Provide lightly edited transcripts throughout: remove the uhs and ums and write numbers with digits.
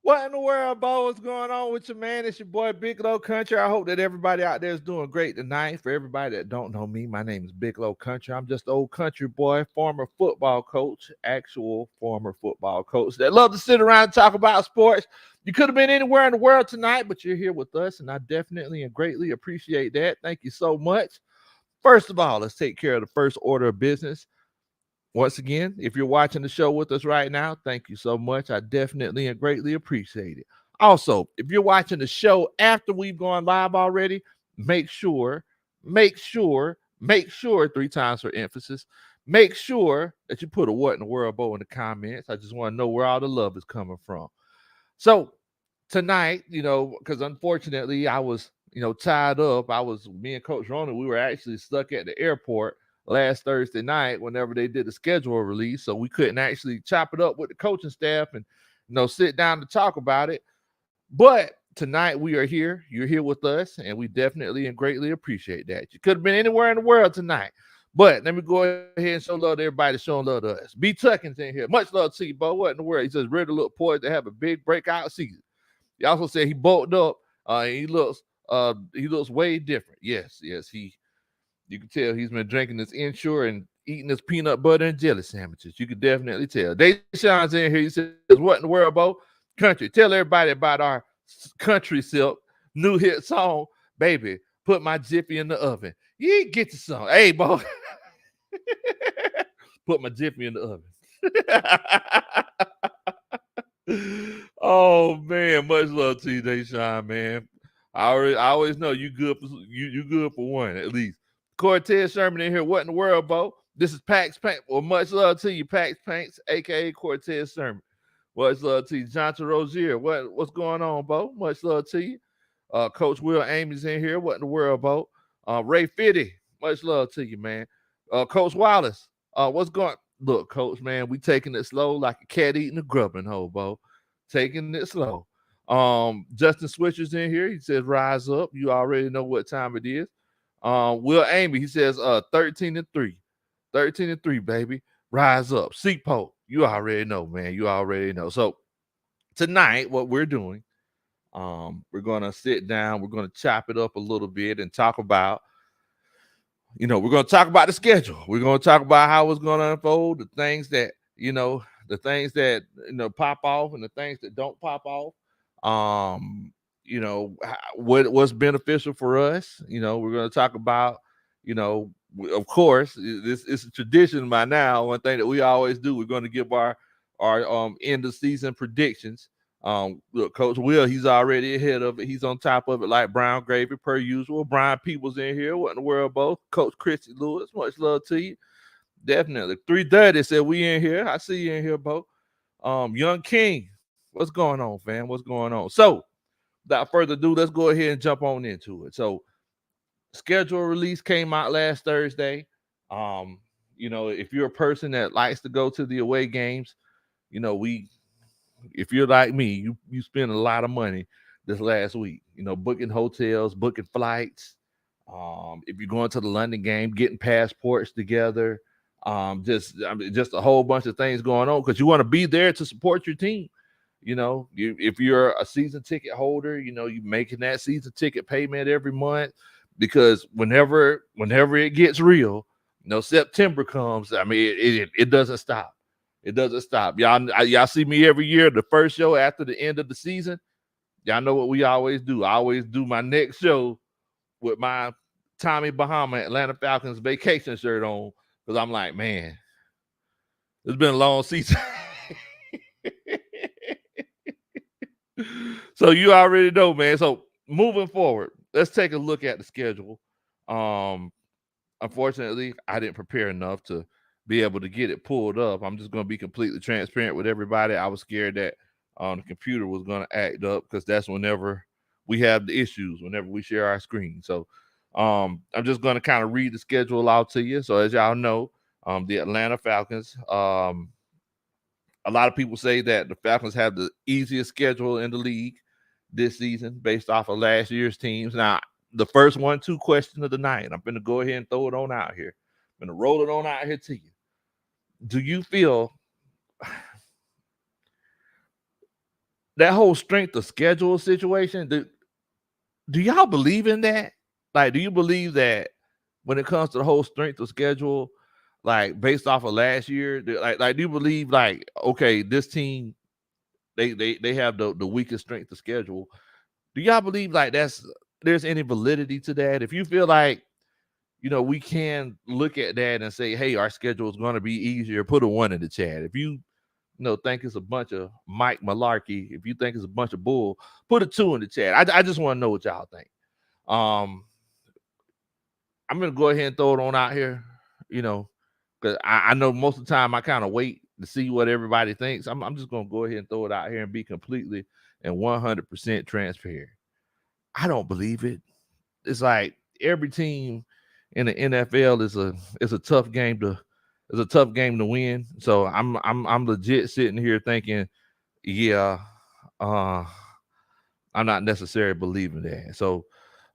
What in the world, Bo? What's going on with you, man? It's your boy, Big Low Country. I hope that everybody out there is doing great tonight. For everybody that don't know me, my name is Big Low Country. I'm just an old country boy, former football coach, actual former football coach that love to sit around and talk about sports. You could have been anywhere in the world tonight, but you're here with us, and I definitely and greatly appreciate that. Thank you so much. First of all, let's take care of the first order of business. Once again, if you're watching the show with us right now, thank you so much. I definitely and greatly appreciate it. Also, if you're watching the show after we've gone live already, make sure, make sure, three times for emphasis, make sure that you put a what in the world, Bo, in the comments. I just want to know where all the love is coming from. So tonight, because unfortunately I was, tied up. Me and Coach Rona, we were actually stuck at the airport last Thursday night whenever they did the schedule release. So we couldn't actually chop it up with the coaching staff and, sit down to talk about it. But tonight we are here. You're here with us, and we definitely and greatly appreciate that. You could have been anywhere in the world tonight. But let me go ahead and show love to everybody that's showing love to us. B. Tuckins in here. Much love to you, Bo. What in the world? He says, ready to look poised to have a big breakout season. He also said he bulked up. He looks way different. Yes, you can tell he's been drinking his Ensure and eating his peanut butter and jelly sandwiches. You can definitely tell. Deshaun's in here. He says, what in the world, Bo? Country. Tell everybody about our country silk new hit song, Baby, Put My Jiffy in the Oven. You get the song. Hey, Bo. Put my Jiffy in the oven. Oh man, much love to you, Deshaun, man. I always know you good for you good for one at least. Cortez Sherman in here. What in the world, Bo? This is Pax Paint. Well, much love to you, Pax Paints, aka Cortez Sherman. Much love to you, Jonathan Rozier. What's going on, Bo? Much love to you. Coach Will Amy's in here. What in the world, Bo? Ray Fitty. Much love to you, man. Coach Wallace. What's going? Look, Coach, man, we taking it slow like a cat eating a grubbing hole, Bo. Taking it slow. Justin Switcher's in here. He says, rise up. You already know what time it is. Will Amy, he says 13-3. 13-3, baby. Rise up. Seapo. You already know, man. You already know. So tonight, what we're doing, we're gonna sit down, we're gonna chop it up a little bit and talk about, we're gonna talk about the schedule. We're gonna talk about how it's gonna unfold, the things that pop off and the things that don't pop off. What's beneficial for us. We're going to talk about, of course, this is a tradition by now. One thing that we always do, we're going to give our end of season predictions. Look, Coach Will, he's already ahead of it. He's on top of it like brown gravy per usual. Brian Peoples in here. What in the world, both? Coach Christy Lewis, much love to you. Definitely. 330 said we in here. I see you in here, Bo. Young King, what's going on, fam? What's going on? So, without further ado, let's go ahead and jump on into it. So, schedule release came out last Thursday. If you're a person that likes to go to the away games, if you're like me, you spend a lot of money this last week. Booking hotels, booking flights. If you're going to the London game, getting passports together. Just a whole bunch of things going on because you want to be there to support your team. If you're a season ticket holder, you making that season ticket payment every month because whenever it gets real, September comes. I mean, it doesn't stop. It doesn't stop. Y'all see me every year. The first show after the end of the season, y'all know what we always do. I always do my next show with my Tommy Bahama Atlanta Falcons vacation shirt on because I'm like, man, it's been a long season. So you already know, man. So moving forward, let's take a look at the schedule. Unfortunately, I didn't prepare enough to be able to get it pulled up. I'm just going to be completely transparent with everybody. I was scared that the computer was going to act up because that's whenever we have the issues, whenever we share our screen. So I'm just going to kind of read the schedule out to you. So as y'all know, the Atlanta Falcons, a lot of people say that the Falcons have the easiest schedule in the league this season based off of last year's teams. Now, the first 1-2 question of the night, I'm going to go ahead and throw it on out here. I'm going to roll it on out here to you. Do you feel that whole strength of schedule situation, do y'all believe in that? Like, do you believe that when it comes to the whole strength of schedule, like based off of last year, like do you believe like okay, this team they have the weakest strength of schedule? Do y'all believe like there's any validity to that? If you feel like we can look at that and say, hey, our schedule is going to be easier, put a one in the chat. If you think it's a bunch of Mike Malarkey, if you think it's a bunch of bull, put a two in the chat. I just want to know what y'all think. Um, I'm gonna go ahead and throw it on out here, because I know most of the time I kind of wait to see what everybody thinks. I'm just gonna go ahead and throw it out here and be completely and 100% transparent. I don't believe it. It's like every team in the NFL is a tough game to win. So I'm legit sitting here thinking, yeah, uh, I'm not necessarily believing that. So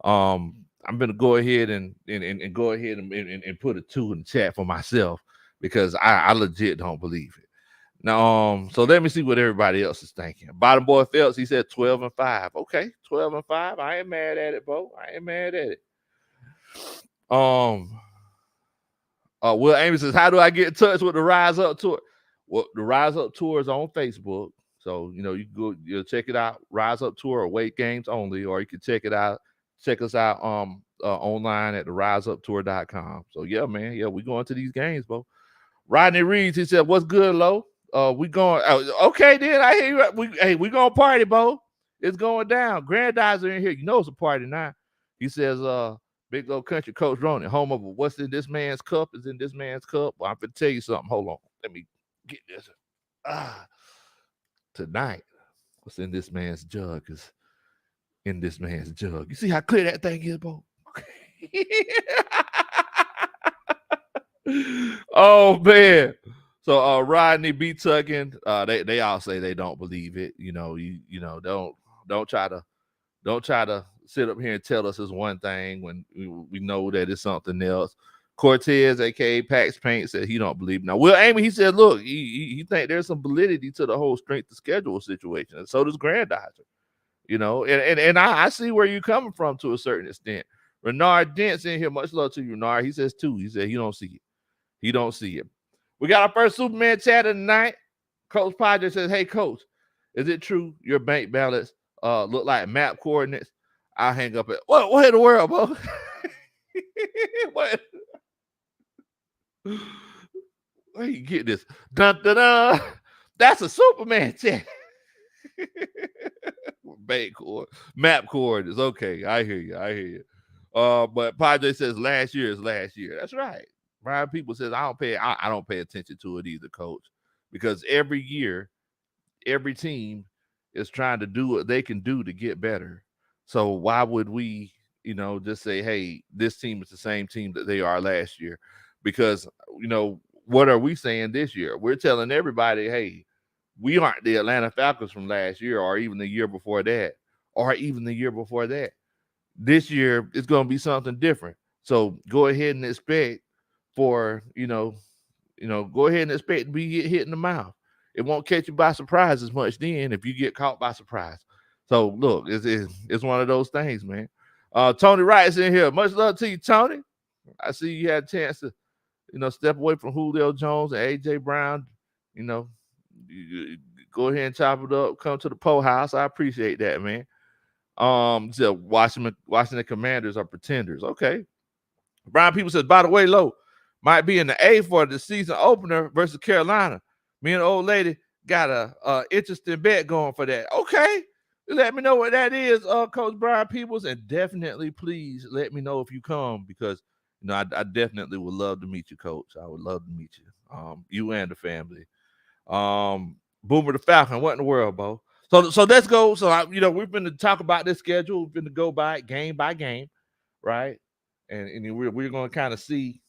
I'm gonna go ahead and go ahead and put a two in the chat for myself because I legit don't believe it. Now, so let me see what everybody else is thinking. Bottom boy Phelps, he said 12-5. Okay, 12-5. I ain't mad at it, Bo. I ain't mad at it. Will Amy says, how do I get in touch with the Rise Up Tour? Well, the Rise Up Tour is on Facebook. So, you can go, check it out, Rise Up Tour, away games only, or you can check us out online at theriseuptour.com. So yeah, man. Yeah, we going to these games, bro. Rodney Reeves, he said, what's good, Lo? We going okay then. I hear you. We gonna party, Bo. It's going down. Granddad's are in here. You know it's a party now. He says, Big Low Kuntry Coach Ronan, home of what's in this man's cup is in this man's cup. Well, I'm gonna tell you something. Hold on. Let me get this. Tonight, what's in this man's jug is in this man's jug. You see how clear that thing is, Bo? Oh man. So Rodney B. Tuggin, they all say they don't believe it. Don't try to sit up here and tell us it's one thing when we know that it's something else. Cortez, aka Pax Paint, said he don't believe. Now, Will Amy, he said, look, he think there's some validity to the whole strength of schedule situation, and so does Grandizer. And I see where you're coming from to a certain extent. Renard Dent's in here. Much love to you, Renard. He says two. He said he don't see it. He don't see it. We got our first Superman chat of the night. Coach Padre says, hey, Coach, is it true your bank balance look like map coordinates? I'll hang up at what in the world, bro? What? Where you get this? Dun, dun, dun. That's a Superman chat. Map coordinates. Okay, I hear you. But Padre says last year is last year. That's right. Brian People says I don't pay attention to it either, Coach, because every year, every team is trying to do what they can do to get better. So why would we, just say, hey, this team is the same team that they are last year? Because what are we saying this year? We're telling everybody, hey, we aren't the Atlanta Falcons from last year, or even the year before that, or even the year before that. This year it's going to be something different. So go ahead and expect for go ahead and expect to be hit in the mouth. It won't catch you by surprise as much then if you get caught by surprise. So look, it's one of those things, man. Tony Wright's in here. Much love to you, Tony. I see you had a chance to step away from Julio Jones and AJ Brown. You go ahead and chop it up. Come to the Poe House. I appreciate that, man. So Washington Commanders are pretenders. Okay. Brian People says, by the way, Low might be in the A for the season opener versus Carolina. Me and the old lady got a interesting bet going for that. Okay. Let me know what that is, Coach Brian Peoples, and definitely please let me know if you come because I definitely would love to meet you, Coach. I would love to meet you. You and the family. Boomer the Falcon, what in the world, Bo? So let's go. So we've been to talk about this schedule. We've been to go by game, right? And we're going to kind of see,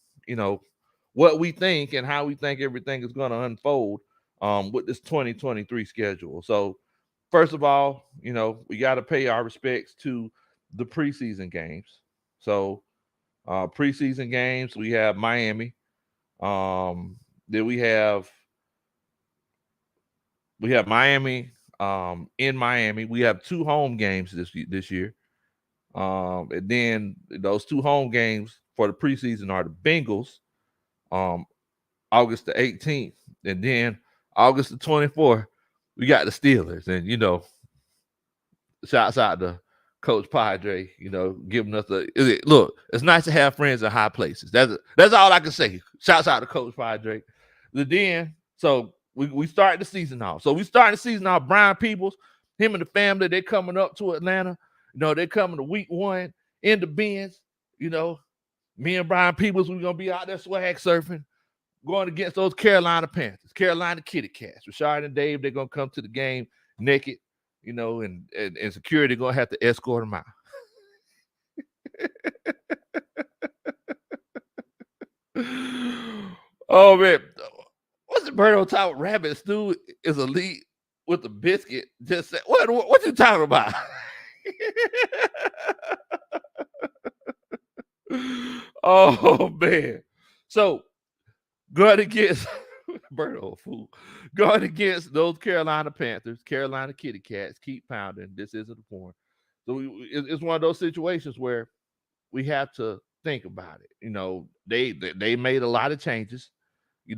what we think and how we think everything is going to unfold with this 2023 schedule. So first of all, we got to pay our respects to the preseason games. So preseason games, we have Miami. Then we have Miami, in Miami. We have 2 home games this year. And then those 2 home games for the preseason are the Bengals, um, August the 18th, and then August the 24th, we got the Steelers. And shouts out to Coach Padre, giving us look. It's nice to have friends in high places. That's all I can say. Shouts out to Coach Padre. So we start the season off. So we start the season off. Brian Peoples, him and the family, they're coming up to Atlanta. They're coming to week 1 in the Benz. Me and Brian Peoples, we're gonna be out there swag surfing, going against those Carolina Panthers, Carolina Kitty Cats. Rashard and Dave, they're gonna come to the game naked, and security gonna have to escort them out. Oh man, what's the bird on top of rabbit stew is elite with the biscuit? Just say, what you talking about? Oh man, so going against Birdo fool, going against those Carolina Panthers, Carolina Kitty Cats, keep pounding. This isn't a porn. So it's one of those situations where we have to think about it. They made a lot of changes,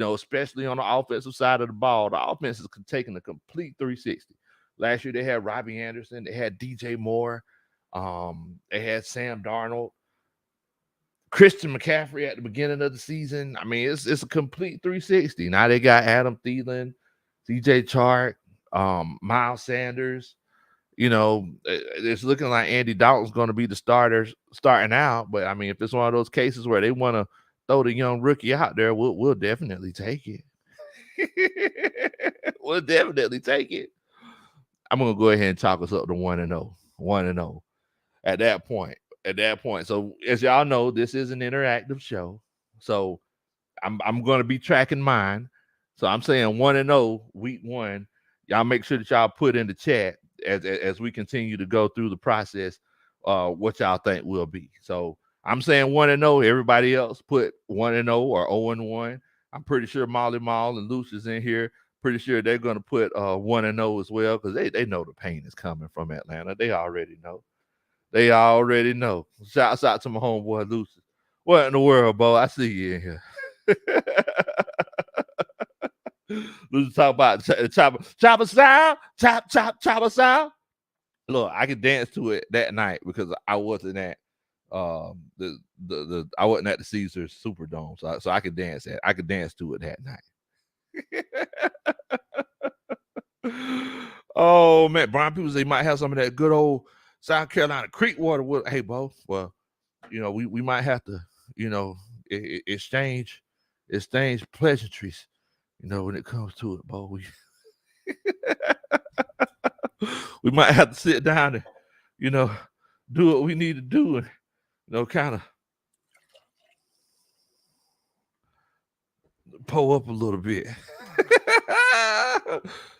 especially on the offensive side of the ball. The offense is taking a complete 360. Last year they had Robbie Anderson, they had DJ Moore, they had Sam Darnold, Christian McCaffrey at the beginning of the season. I mean, it's a complete 360. Now they got Adam Thielen, CJ Chark, Miles Sanders. It's looking like Andy Dalton's going to be the starter starting out. But I mean, if it's one of those cases where they want to throw the young rookie out there, we'll definitely take it. We'll definitely take it. I'm gonna go ahead and talk us up to 1-0, 1-0. At that point. So as y'all know, this is an interactive show. So I'm going to be tracking mine. So I'm saying 1-0 week 1. Y'all make sure that y'all put in the chat as we continue to go through the process, what y'all think will be. So I'm saying 1-0. Everybody else put 1-0 or 0-1. I'm pretty sure Molly Mall and Lucius in here. Pretty sure they're going to put 1-0 as well, because they know the pain is coming from Atlanta. They already know. Shouts out to my homeboy Lucius. What in the world, Bo? I see you in here. Lucius talk about chopper sound, chopper sound. Look, I could dance to it that night because I wasn't at I wasn't at the Caesars Superdome, so I could dance to it that night. Oh man, Brian Peoples, they might have some of that good old South Carolina creek water. Hey, Bo, well, we might have to, exchange pleasantries, when it comes to it, Bo. We might have to sit down and, do what we need to do and, kind of pull up a little bit.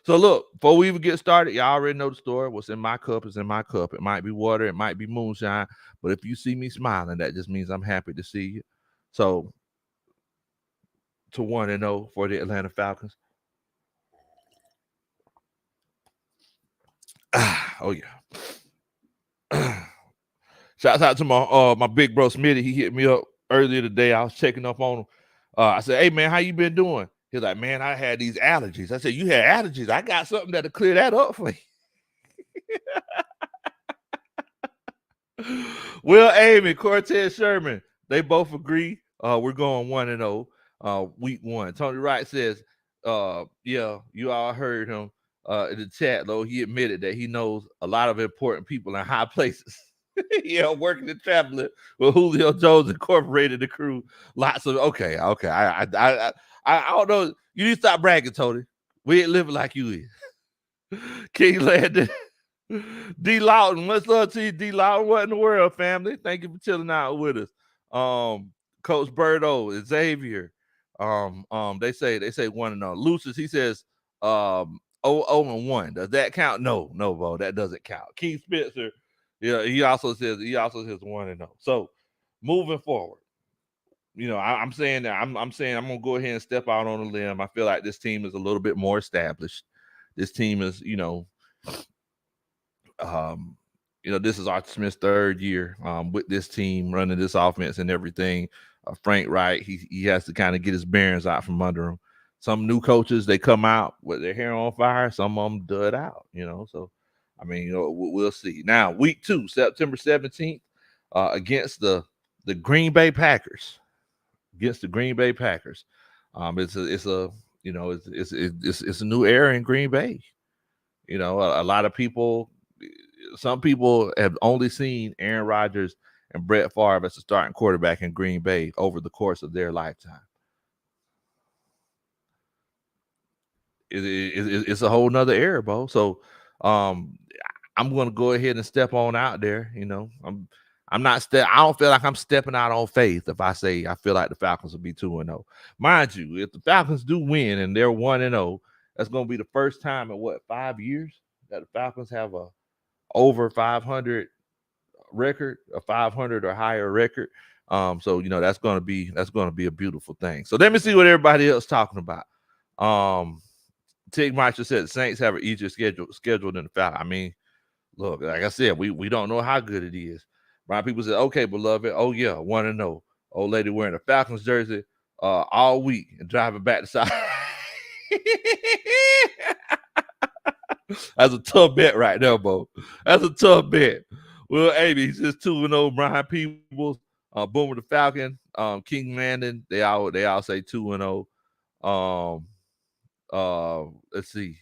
So look, before we even get started, y'all already know the story. What's in my cup is in my cup. It might be water, it might be moonshine, but if you see me smiling, that just means I'm happy to see you. So to 1-0 for the Atlanta Falcons. Oh yeah. Shouts out to my big bro Smitty. He hit me up earlier today. I was checking up on him. I said, "Hey man, how you been doing?" He's like, "Man, I had these allergies." I said, "You had allergies? I got something that'll clear that up for you." Will Amy, Cortez Sherman, they both agree. We're going 1-0, week 1. Tony Wright says, yeah, you all heard him in the chat, though. He admitted that he knows a lot of important people in high places. Yeah, working and traveling with Julio Jones Incorporated, the crew. Lots of okay. I don't know. You need to stop bragging, Tony. We ain't living like you is. King Landon. D Lawton, much love to you, D Lawton. What in the world, family? Thank you for chilling out with us. Coach Birdo, Xavier. They say 1-0. Lucius, he says 0-1. Does that count? No, Bo, that doesn't count. Keith Spencer, yeah, he also says 1-0. So moving forward, I'm saying that I'm gonna go ahead and step out on a limb. I feel like this team is a little bit more established. This team is, Um, this is Arthur Smith's third year with this team running this offense and everything. Frank Wright, he has to kind of get his bearings out from under him. Some new coaches, they come out with their hair on fire. Some of them dud out, So, I mean, we'll see. Now, week 2, September 17th, against the Green Bay Packers. Against the Green Bay Packers. It's a new era in Green Bay. A lot of people, some people have only seen Aaron Rodgers and Brett Favre as a starting quarterback in Green Bay over the course of their lifetime. It's a whole nother era, bro. So I'm going to go ahead and step on out there. I'm not. I don't feel like I'm stepping out on faith if I say I feel like the Falcons will be 2-0. Mind you, if the Falcons do win and they're 1-0, that's going to be the first time in 5 years that the Falcons have a over 500 record, a 500 or higher record. So that's going to be a beautiful thing. So let me see what everybody else talking about. Tig Meister said the Saints have an easier schedule than the Falcons. I mean, look, like I said, we don't know how good it is. Right? People said, okay, beloved, oh yeah, 1-0. Old lady wearing a Falcons jersey all week and driving back to South. That's a tough bet right there, Bo. That's a tough bet. Well, Amy, he says 2-0. Brian Peebles, Boomer the Falcon, King Landon, they all say 2-0. Let's see.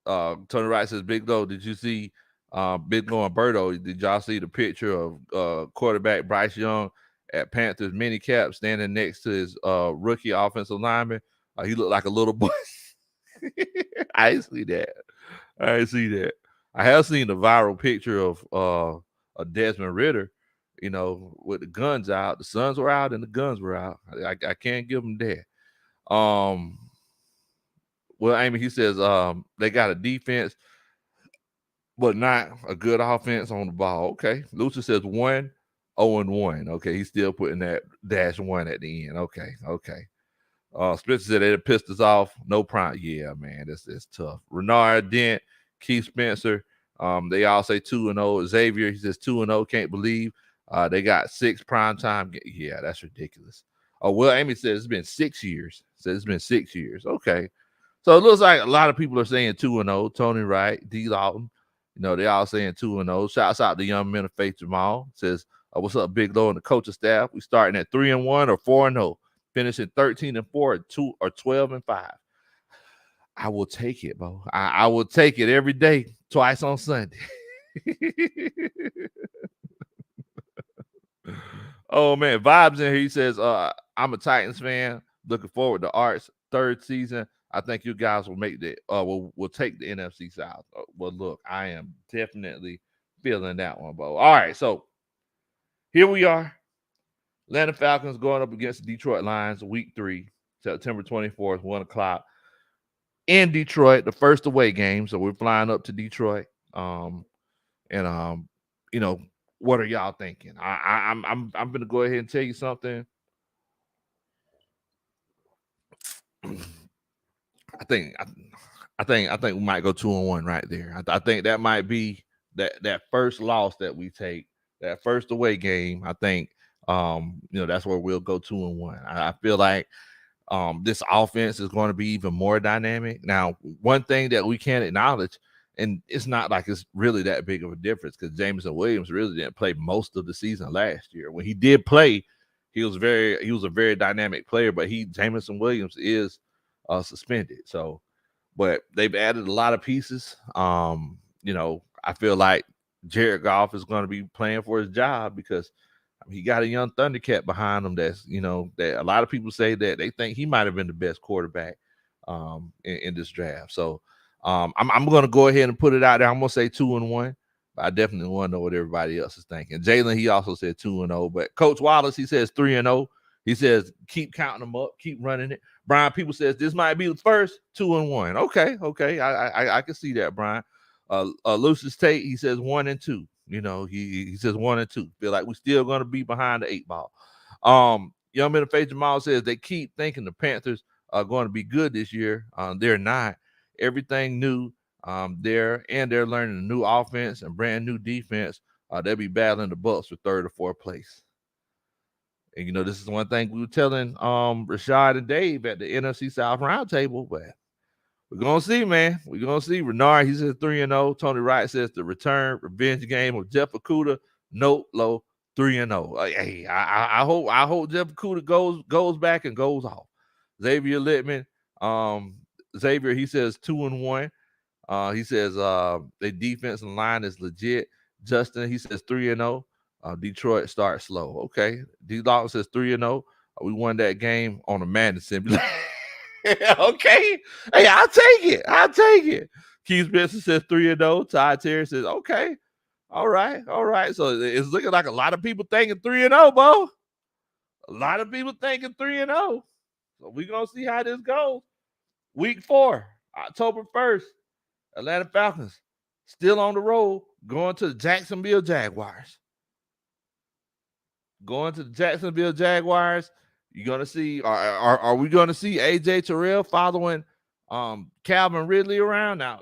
Tony Wright says, Big Low, did you see Big Low and Berto? Did y'all see the picture of quarterback Bryce Young at Panthers minicap standing next to his rookie offensive lineman? He looked like a little boy. I didn't see that. I have seen the viral picture of Desmond Ritter, with the guns out. The Suns were out and the guns were out. I can't give them that. Well, Amy, he says they got a defense, but not a good offense on the ball. Okay. Lucia says 1-0-1. Okay, he's still putting that -1 at the end. Okay. Spencer said they pissed us off. No prime. Yeah, man, it's tough. Renard Dent, Keith Spencer, they all say 2-0. Xavier, he says 2-0. Can't believe they got 6 prime time. Yeah, that's ridiculous. Oh, well, Amy says it's been 6 years. Okay. So it looks like a lot of people are saying 2-0. Tony Wright, D. Lawton, they all saying 2-0. Shouts out to Young Men of Faith Jamal. Says, what's up, Big Low and the coaching staff? We starting at 3-1 or 4-0. Finishing 13-4 or 2 or 12-5. I will take it, bro. I will take it every day, twice on Sunday. Oh man, Vibes in here. He says, I'm a Titans fan. Looking forward to Art's 3rd season. I think you guys will make the will take the NFC South. Well, look, I am definitely feeling that one, bro. All right, so here we are. Atlanta Falcons going up against the Detroit Lions, week 3, September 24th, 1 o'clock in Detroit, the first away game. So we're flying up to Detroit. What are y'all thinking? I'm gonna go ahead and tell you something. I think we might go 2-1 right there. I think that might be that first loss that we take, that first away game. I think that's where we'll go 2-1. I feel like this offense is going to be even more dynamic. Now, one thing that we can't acknowledge, and it's not like it's really that big of a difference, because Jameson Williams really didn't play most of the season last year. When he did play, he was a very dynamic player, but Jameson Williams is suspended. So, but they've added a lot of pieces. I feel like Jared Goff is going to be playing for his job, because he got a young Thundercat behind him that's, that a lot of people say that they think he might have been the best quarterback in this draft. So I'm going to go ahead and put it out there. I'm going to say 2-1. But I definitely want to know what everybody else is thinking. Jalen, he also said 2-0. But Coach Wallace, he says 3-0. He says keep counting them up, keep running it. Brian People says this might be the first 2-1. Okay. I can see that, Brian. Lucius Tate, he says 1-2. He says 1-2. Feel like we're still going to be behind the 8 ball. Young Men of Faith Jamal says they keep thinking the Panthers are going to be good this year. They're not. Everything new. They're learning a new offense and brand new defense. They'll be battling the Bucks for third or fourth place. And this is one thing we were telling Rashad and Dave at the NFC South Roundtable, but we're gonna see, man. We're gonna see. Renard, he says 3-0. Tony Wright says the return revenge game of Jeff Okudah. Note low 3-0. Hey, I hope Jeff Okudah goes back and goes off. Xavier Littman, Xavier, he says 2-1. He says their defensive line is legit. Justin, he says 3-0. Detroit starts slow. Okay. D Lawton says 3-0. We won that game on a Madden simulator. Okay. Hey, I'll take it. Keith Spencer says 3-0. Ty Terry says, okay. All right. So it's looking like a lot of people thinking 3-0, Bo. A lot of people thinking 3-0. So we're going to see how this goes. Week 4, October 1st, Atlanta Falcons still on the road, going to the Jacksonville Jaguars. Going to the Jacksonville Jaguars. You're gonna see, are we gonna see AJ Terrell following Calvin Ridley around? Now,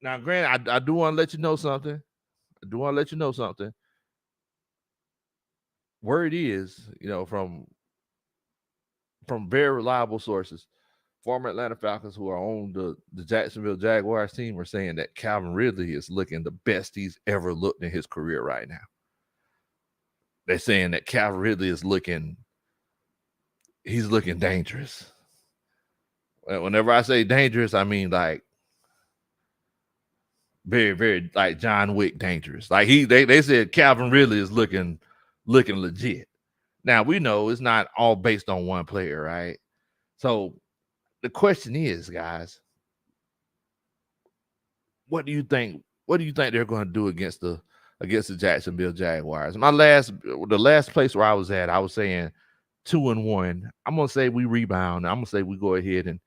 granted, I do want to let you know something. Word is, from very reliable sources, former Atlanta Falcons who are on the Jacksonville Jaguars team are saying that Calvin Ridley is looking the best he's ever looked in his career right now. They're saying that Calvin Ridley is looking dangerous. Whenever I say dangerous, I mean like very, very like John Wick dangerous. Like they said Calvin Ridley is looking legit. Now we know it's not all based on one player, right? So the question is, guys, what do you think they're going to do against the Jacksonville Jaguars? The last place where I was at, I was saying 2-1. I'm gonna say we rebound. I'm gonna say we go ahead and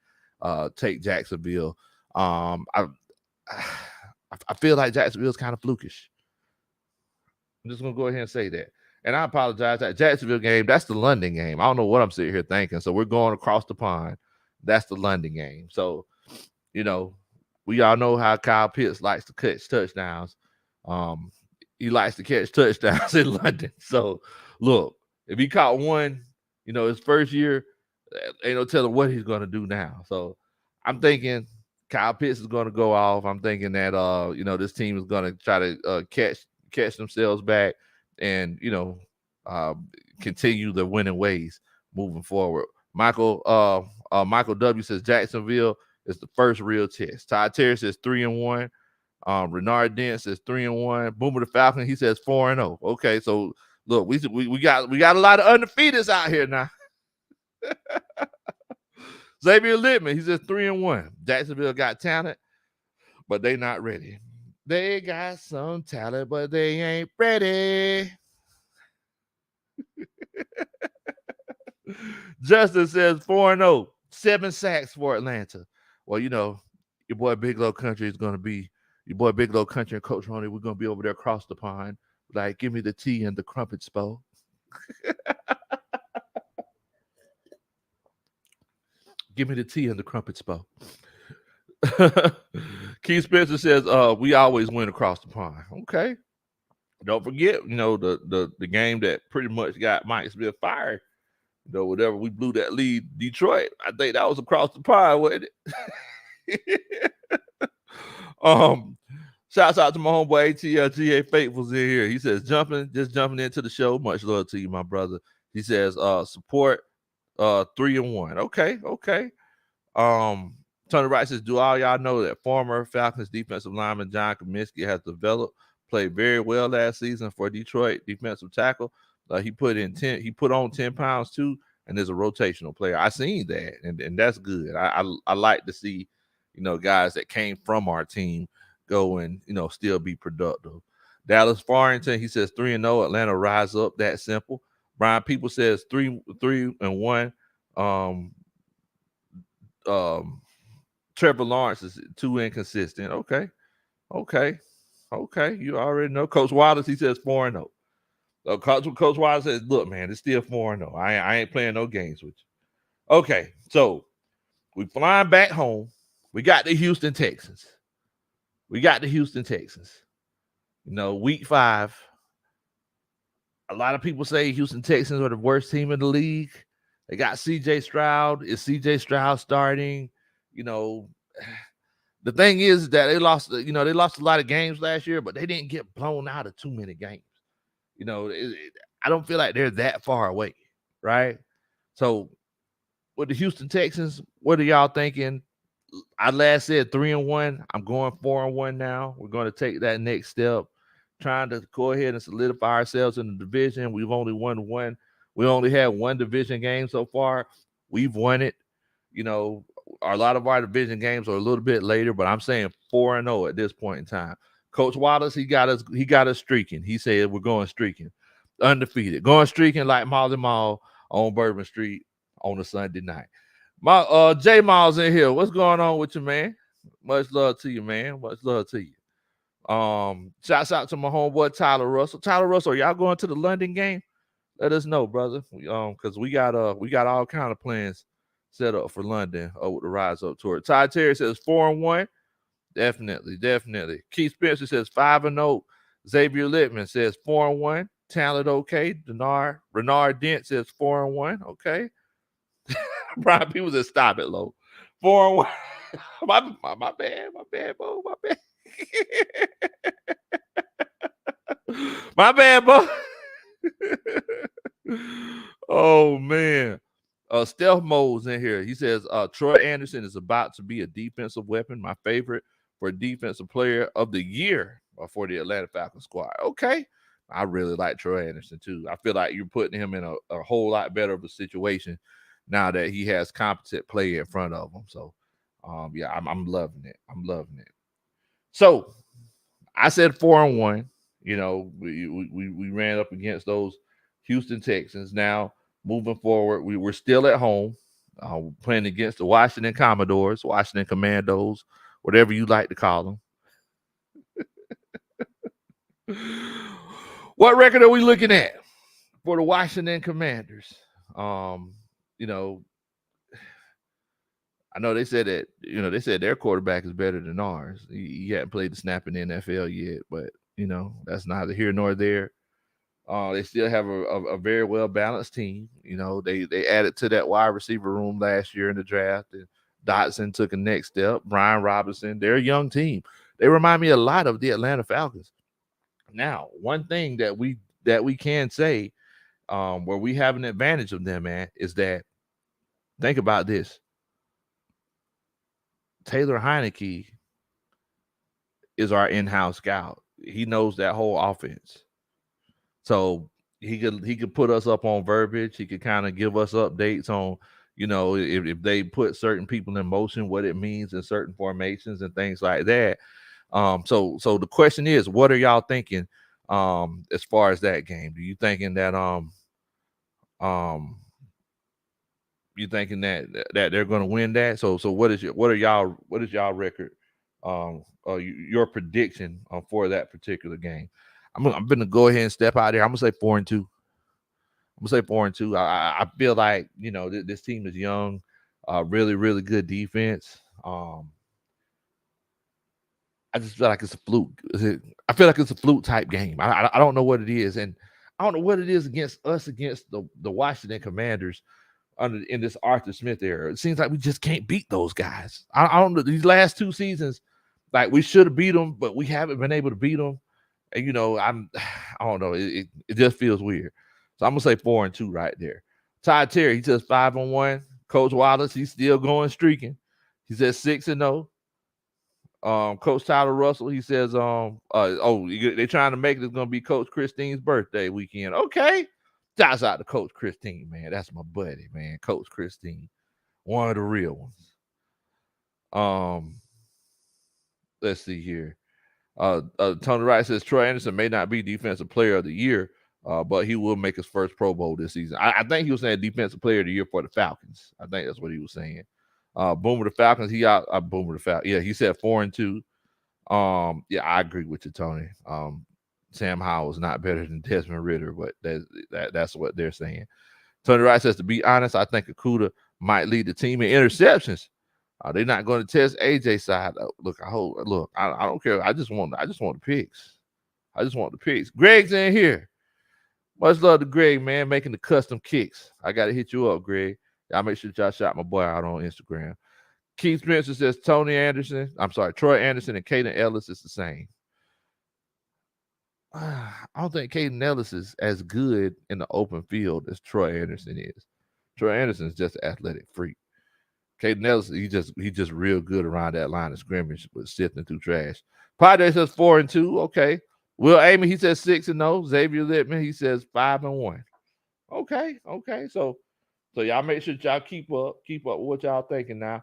take Jacksonville. I feel like Jacksonville's kind of flukish. I'm just gonna go ahead and say that. And I apologize. That Jacksonville game, that's the London game. I don't know what I'm sitting here thinking. So we're going across the pond. That's the London game. So, we all know how Kyle Pitts likes to catch touchdowns. He likes to catch touchdowns in London. So, look, if he caught one, his first year, ain't no telling what he's going to do now. So, I'm thinking Kyle Pitts is going to go off. I'm thinking that, this team is going to try to catch themselves back and, continue the winning ways moving forward. Michael W says Jacksonville is the first real test. Ty Terry says 3-1. Renard Dent says 3-1. Boomer the Falcon, he says 4-0. Okay, so look, we got a lot of undefeateds out here now. Xavier Littman, he says 3-1. Jacksonville got talent, but they not ready. They got some talent, but they ain't ready. Justin says 4-0. 7 sacks for Atlanta. Well, your boy Big Low Kuntry is going to be your boy Big Low Kuntry and Coach Ronnie. We're going to be over there across the pond. Like, give me the tea and the crumpets, Bo. Give me the tea and the crumpets, Bo. Keith Spencer says, we always win across the pond. Okay. Don't forget, the game that pretty much got Mike Smith fired. Whatever we blew that lead, Detroit. I think that was across the pond, wasn't it? Shouts out to my homeboy ATL GA Faithful's in here. He says, jumping into the show. Much love to you, my brother. He says, support 3-1. Okay. Tony Wright says, do all y'all know that former Falcons defensive lineman John Kaminsky has developed, played very well last season for Detroit defensive tackle. He put on 10 pounds too, and is a rotational player. I seen that, and that's good. I like to see, guys that came from our team go and still be productive. Dallas Farrington, he says 3-0. Atlanta rise up. That simple. Brian People says 3-1. Trevor Lawrence is too inconsistent. Okay. You already know. Coach Wallace, he says 4-0. Coach Wallace says, look, man, it's still 4-0. I ain't playing no games with you. Okay, so we flying back home. We got the Houston Texans. We got the Houston Texans. Week 5. A lot of people say Houston Texans are the worst team in the league. They got C.J. Stroud. Is C.J. Stroud starting? You know, the thing is that they lost a lot of games last year, but they didn't get blown out of too many games. I don't feel like they're that far away, right? So with the Houston Texans, what are y'all thinking? I last said 3-1. I'm going 4-1 now. We're going to take that next step, trying to go ahead and solidify ourselves in the division. We've only won one. We only had one division game so far. We've won it. A lot of our division games are a little bit later, but I'm saying 4-0 at this point in time. Coach Wallace, he got us streaking. He said we're going streaking, undefeated, going streaking like Molly Mall on Bourbon Street on a Sunday night. My J Miles in here. What's going on with you, man? Much love to you, man. Much love to you. Shouts out to my homeboy Tyler Russell. Tyler Russell, are y'all going to the London game? Let us know, brother. Because we got all kind of plans set up for London with the Rise Up tour. Ty Terry says 4-1. Definitely. Keith Spencer says 5-0. Xavier Littman says 4-1. Talent okay. Renard Dent says 4-1. Okay. Brian People says stop it, low. 4-1. my bad, bro. My bad. My bad, bro. Oh man. Stealth Mode's in here. He says Troy Anderson is about to be a defensive weapon. My favorite for defensive player of the year for the Atlanta Falcons squad. Okay. I really like Troy Anderson too. I feel like you're putting him in a whole lot better of a situation now that he has competent play in front of him. So yeah, I'm loving it. So I said 4-1. We ran up against those Houston Texans. Now, moving forward, we were still at home, playing against the Washington Commodores, Washington Commandos, whatever you like to call them. What record are we looking at for the Washington Commanders? I know they said that, their quarterback is better than ours. He hadn't played the snap in the NFL yet, but, that's neither here nor there. They still have a very well balanced team. They added to that wide receiver room last year in the draft, and Dotson took a next step. Brian Robinson, they're a young team. They remind me a lot of the Atlanta Falcons. Now, one thing that we can say, where we have an advantage of them, man, is that, think about this. Taylor Heineke is our in-house scout. He knows that whole offense. So he could put us up on verbiage. He could kind of give us updates on, if they put certain people in motion, what it means in certain formations and things like that. So the question is, what are y'all thinking as far as that game? Do you thinking that you thinking that they're going to win that? So what is y'all record? Your prediction for that particular game? I'm going to go ahead and step out there. I'm going to say 4-2. I feel like, this team is young, really, really good defense. I just feel like it's a fluke. I feel like it's a fluke type game. I don't know what it is. And I don't know what it is against the Washington Commanders in this Arthur Smith era. It seems like we just can't beat those guys. I don't know. These last 2 seasons, like, we should have beat them, but we haven't been able to beat them. And, I don't know. It just feels weird. So I'm going to say 4-2 right there. Ty Terry, he says 5-1. Coach Wallace, he's still going streaking. He says 6-0. Coach Tyler Russell, he says, they're trying to make it going to be Coach Christine's birthday weekend. Okay. Shouts out to Coach Christine, man. That's my buddy, man. Coach Christine. One of the real ones. Let's see here. Tony Wright says Troy Anderson may not be Defensive Player of the Year, but he will make his first Pro Bowl this season. I think he was saying Defensive Player of the Year for the Falcons. I think that's what he was saying. Boomer the Falcons, Boomer the Falcons. Yeah, he said 4-2. Yeah, I agree with you, Tony. Sam Howell is not better than Desmond Ridder, but that's what they're saying. Tony Wright says, to be honest, I think Okudah might lead the team in interceptions They're not going to test AJ side. Look, I don't care. I just want the picks. I just want the picks. Greg's in here. Much love to Greg, man, making the custom kicks. I got to hit you up, Greg. Y'all make sure y'all shout my boy out on Instagram. Keith Spencer says Troy Anderson and Caden Ellis is the same. I don't think Caden Ellis is as good in the open field as Troy Anderson is. Troy Anderson is just an athletic freak. Caden Ellis, he just real good around that line of scrimmage with sifting through trash. Padre says 4-2. Okay. Will Amy, he says 6-0. Xavier Littman, he says 5-1. Okay. So y'all make sure y'all keep up with what y'all thinking now.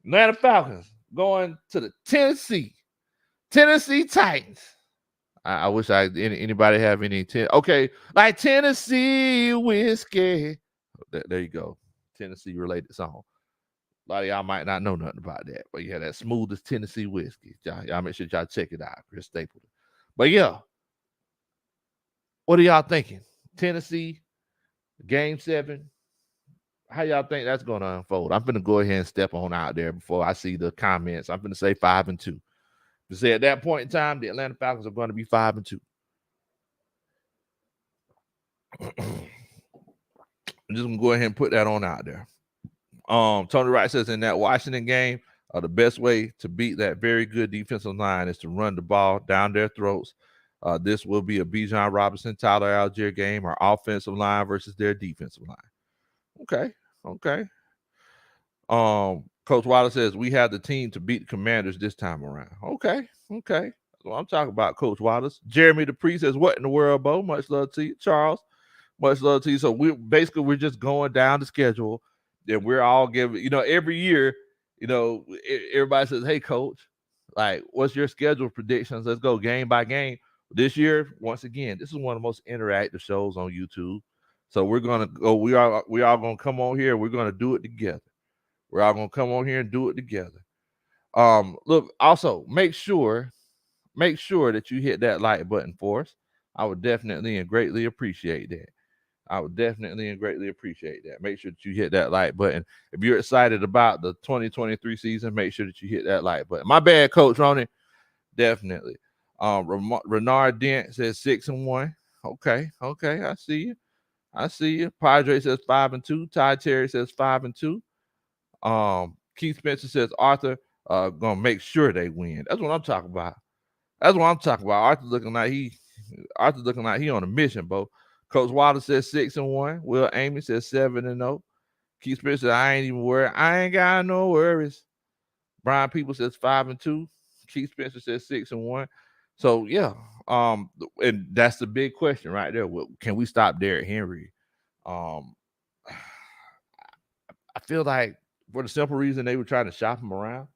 Atlanta Falcons going to the Tennessee Titans. I wish anybody have any okay, like Tennessee whiskey. There you go. Tennessee related song. A lot of y'all might not know nothing about that, but yeah, that smoothest Tennessee whiskey. Y'all make sure y'all check it out. Chris Stapleton. But yeah, what are y'all thinking? Tennessee, Game 7. How y'all think that's going to unfold? I'm going to go ahead and step on out there before I see the comments. I'm going to say 5-2. To say at that point in time, the Atlanta Falcons are going to be 5-2. I'm just going to go ahead and put that on out there. Tony Wright says in that Washington game, the best way to beat that very good defensive line is to run the ball down their throats. This will be a Bijan Robinson, Tyler Algier game, our offensive line versus their defensive line. Okay. Coach Wallace says we have the team to beat the Commanders this time around. Okay. That's what I'm talking about, Coach Wallace. Jeremy Dupree says, what in the world, Bo? Much love to you. Charles, much love to you. So we're just going down the schedule. And we're all giving, every year, everybody says, hey, Coach, like, what's your schedule predictions? Let's go game by game. This year, once again, this is one of the most interactive shows on YouTube. So we're gonna go. We all gonna come on here. We're gonna do it together. We're all gonna come on here and do it together. Look, also make sure that you hit that like button for us. I would definitely and greatly appreciate that. Make sure that you hit that like button. If you're excited about the 2023 season, make sure that you hit that like button. My bad, Coach Ronnie. Definitely. Renard Dent says 6-1. Okay. I see you. Padre says 5-2. Ty Terry says 5-2. Keith Spencer says Arthur gonna make sure they win. That's what I'm talking about. Arthur looking like he on a mission, Bo. Coach Wallace says 6-1. Will Amy says 7-0. Keith Spencer says I ain't even worried. I ain't got no worries. Brian People says 5-2. Keith Spencer says 6-1. So yeah, and that's the big question right there. Can we stop Derrick Henry? I feel like for the simple reason they were trying to shop him around.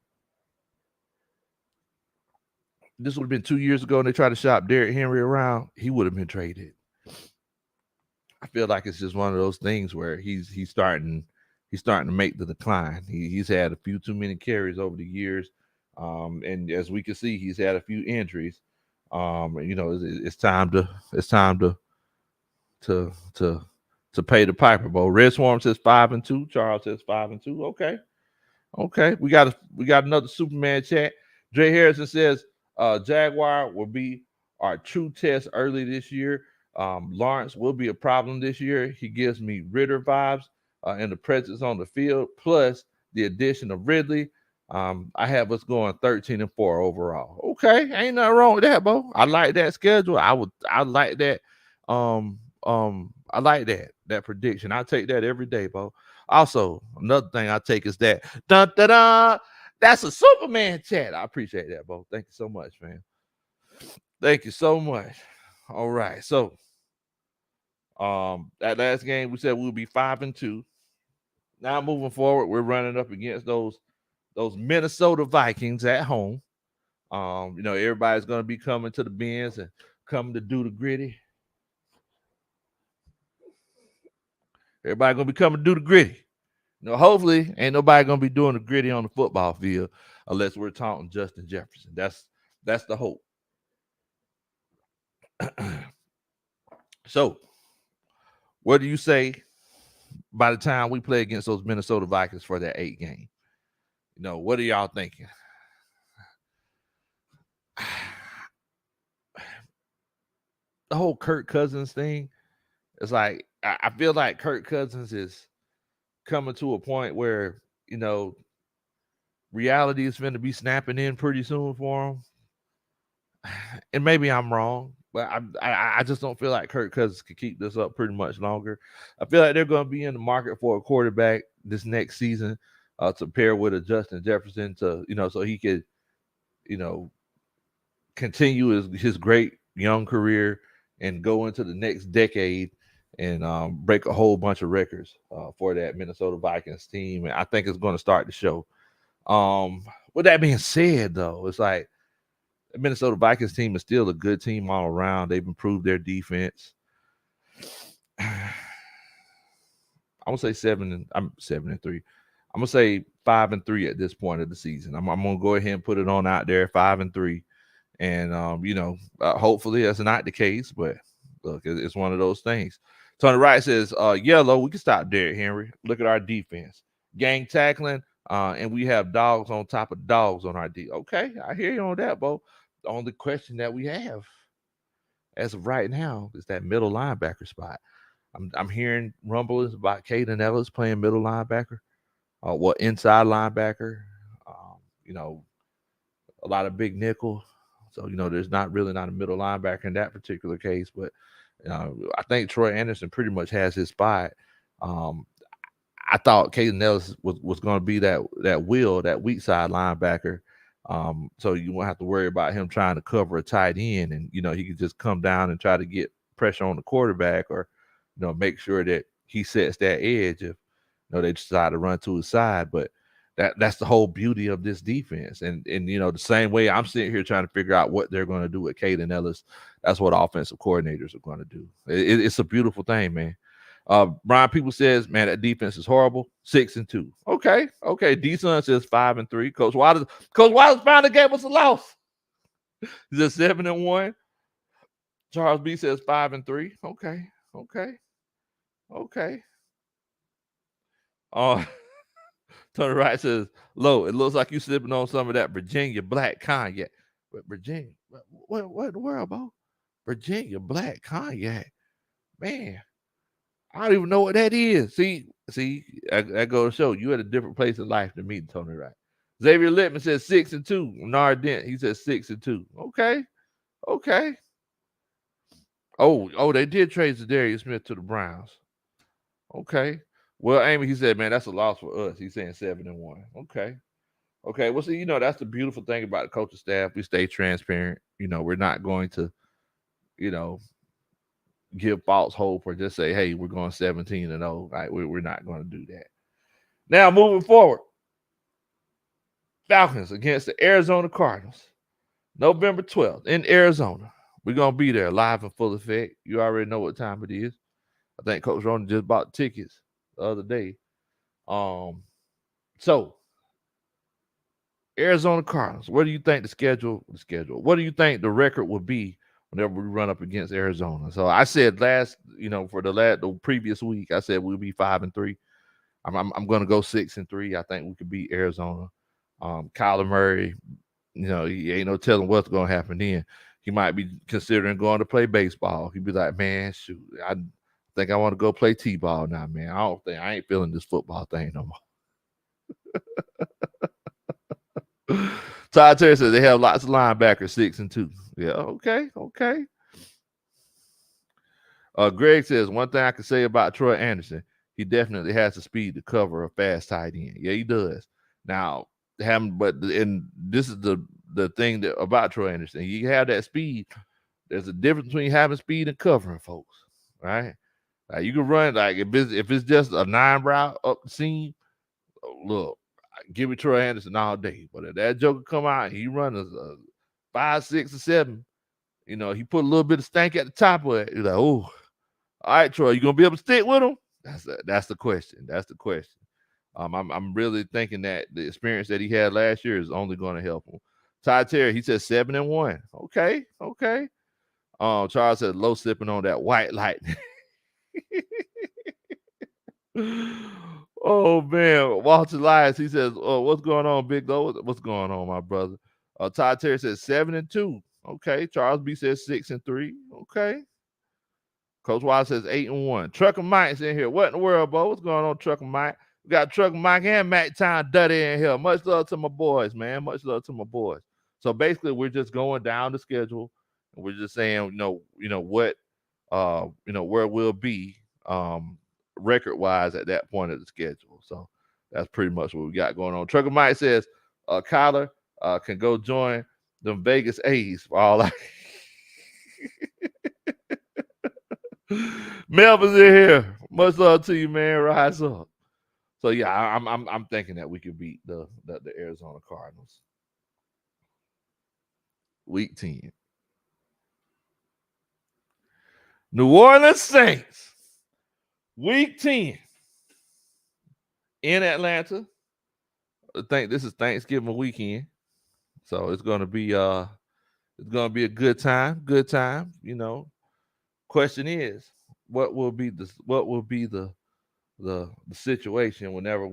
This would have been 2 years ago, and they tried to shop Derrick Henry around. He would have been traded. I feel like it's just one of those things where he's starting to make the decline. He's had a few too many carries over the years, and as we can see, he's had a few injuries. It's time to pay the piper. Bo Red Swarm says 5-2. Charles says 5-2. Okay. We got another Superman chat. Dre Harrison says Jaguar will be our true test early this year. Lawrence will be a problem this year. He gives me Ritter vibes and the presence on the field, plus the addition of Ridley. I have us going 13-4 overall. Okay, ain't nothing wrong with that, Bo. I like that schedule. I like that. I like that prediction. I take that every day, Bo. Also, another thing I take is that dun, dun, dun, that's a Superman chat. I appreciate that, Bo. Thank you so much, man. Thank you so much. All right, so that last game we said we'll be 5-2. Now moving forward, we're running up against those Minnesota Vikings at home. Everybody's gonna be coming to the bins and coming to do the gritty. Everybody gonna be coming to do the gritty. Hopefully ain't nobody gonna be doing the gritty on the football field unless we're taunting Justin Jefferson. That's the hope. So, what do you say by the time we play against those Minnesota Vikings for that 8 game? What are y'all thinking? The whole Kirk Cousins thing, it's like I feel like Kirk Cousins is coming to a point where, reality is going to be snapping in pretty soon for him. And maybe I'm wrong, but I just don't feel like Kirk Cousins could keep this up pretty much longer. I feel like they're going to be in the market for a quarterback this next season to pair with a Justin Jefferson so he could, you know, continue his great young career and go into the next decade and break a whole bunch of records for that Minnesota Vikings team. And I think it's going to start to show. With that being said, though, it's like the Minnesota Vikings team is still a good team all around. They've improved their defense. I'm gonna say 7-3. I'm gonna say 5-3 at this point of the season. I'm gonna go ahead and put it on out there, 5-3. And hopefully that's not the case, but look, it's one of those things. Tony Wright says, yellow, we can stop Derrick Henry. Look at our defense. Gang tackling, and we have dogs on top of dogs on our D. Okay, I hear you on that, Bo. The only question that we have as of right now is that middle linebacker spot. I'm hearing rumblings about Caden Ellis playing middle linebacker, inside linebacker. You know, a lot of big nickel. So, there's not a middle linebacker in that particular case, but I think Troy Anderson pretty much has his spot. I thought Caden Ellis was going to be that weak side linebacker. So you won't have to worry about him trying to cover a tight end, and he could just come down and try to get pressure on the quarterback, or make sure that he sets that edge if they decide to run to his side. But that's the whole beauty of this defense, and the same way I'm sitting here trying to figure out what they're going to do with Caden Ellis, that's what offensive coordinators are going to do. It's a beautiful thing, man. Brian People says, man, that defense is horrible. 6-2. Okay. D-Son says 5-3. Coach Waters finally gave us a loss. He says 7-1. Charles B says 5-3. Okay. Tony Wright says, Low, it looks like you sipping on some of that Virginia black cognac. But Virginia, what in the world, Bo? Virginia black cognac. Man, I don't even know what that is. See, I go to show you at a different place in life than me, Tony Wright. Xavier Littman says 6-2. Nard Dent, he says 6-2. Okay. Oh, they did trade Zadarius Smith to the Browns. Okay. Well, Amy, he said, man, that's a loss for us. He's saying 7-1. Okay. Well, see, that's the beautiful thing about the coaching staff. We stay transparent. We're not going to, give false hope or just say, hey, we're going 17-0. Right? We're not going to do that. Now, moving forward, Falcons against the Arizona Cardinals, November 12th in Arizona. We're going to be there live in full effect. You already know what time it is. I think Coach Ronan just bought tickets the other day. So, Arizona Cardinals, what do you think the schedule? What do you think the record will be whenever we run up against Arizona? So I said for the previous week, I said we'll be 5-3. I'm going to go 6-3. I think we could beat Arizona. Kyler Murray, he ain't no telling what's going to happen then. He might be considering going to play baseball. He'd be like, man, shoot, I think I want to go play T-ball now, man. I ain't feeling this football thing no more. Todd Terry says they have lots of linebackers, 6-2. Yeah, okay. Greg says, one thing I can say about Troy Anderson, he definitely has the speed to cover a fast tight end. Yeah, he does. Now, this is the thing about Troy Anderson. You have that speed. There's a difference between having speed and covering, folks. Right? Like you can run if it's just a 9 route up the seam. Look, give me Troy Anderson all day. But if that joker come out, he runs a 5, 6, or 7. He put a little bit of stank at the top of it. You're like, oh, all right, Troy, you gonna be able to stick with him? That's the question. I'm really thinking that the experience that he had last year is only going to help him. Ty Terry, he said 7-1. Okay. Charles said Low sipping on that white lightning. Oh man, Walter Lyons. He says, "Oh, what's going on, Big Low? What's going on, my brother?" Todd Terry says 7-2. Okay. Charles B says 6-3. Okay. Coach Wild says 8-1. Trucker Mike's in here. What in the world, Bo? What's going on, Trucker Mike? We got Trucker Mike and Mac Time Duddy in here. Much love to my boys, man. Much love to my boys. So basically, we're just going down the schedule, and we're just saying, what, where we'll be, record wise at that point of the schedule. So that's pretty much what we got going on. Trucker Mike says, Kyler can go join the Vegas A's for all I. Melvin's in here. Much love to you, man. Rise up. So yeah, I'm thinking that we could beat the Arizona Cardinals. Week 10. New Orleans Saints. Week 10 in Atlanta. I think this is Thanksgiving weekend. So it's gonna be a good time. Good time, Question is, what will be the situation whenever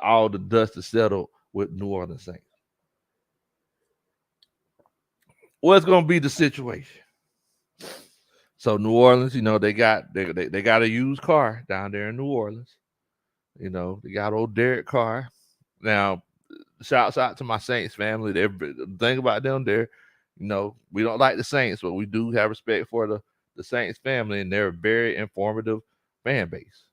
all the dust is settled with New Orleans Saints? What's going to be the situation? So New Orleans, they got a used car down there in New Orleans. They got old Derek Carr. Now, shouts out to my Saints family. The thing about them, we don't like the Saints, but we do have respect for the Saints family, and they're a very informative fan base.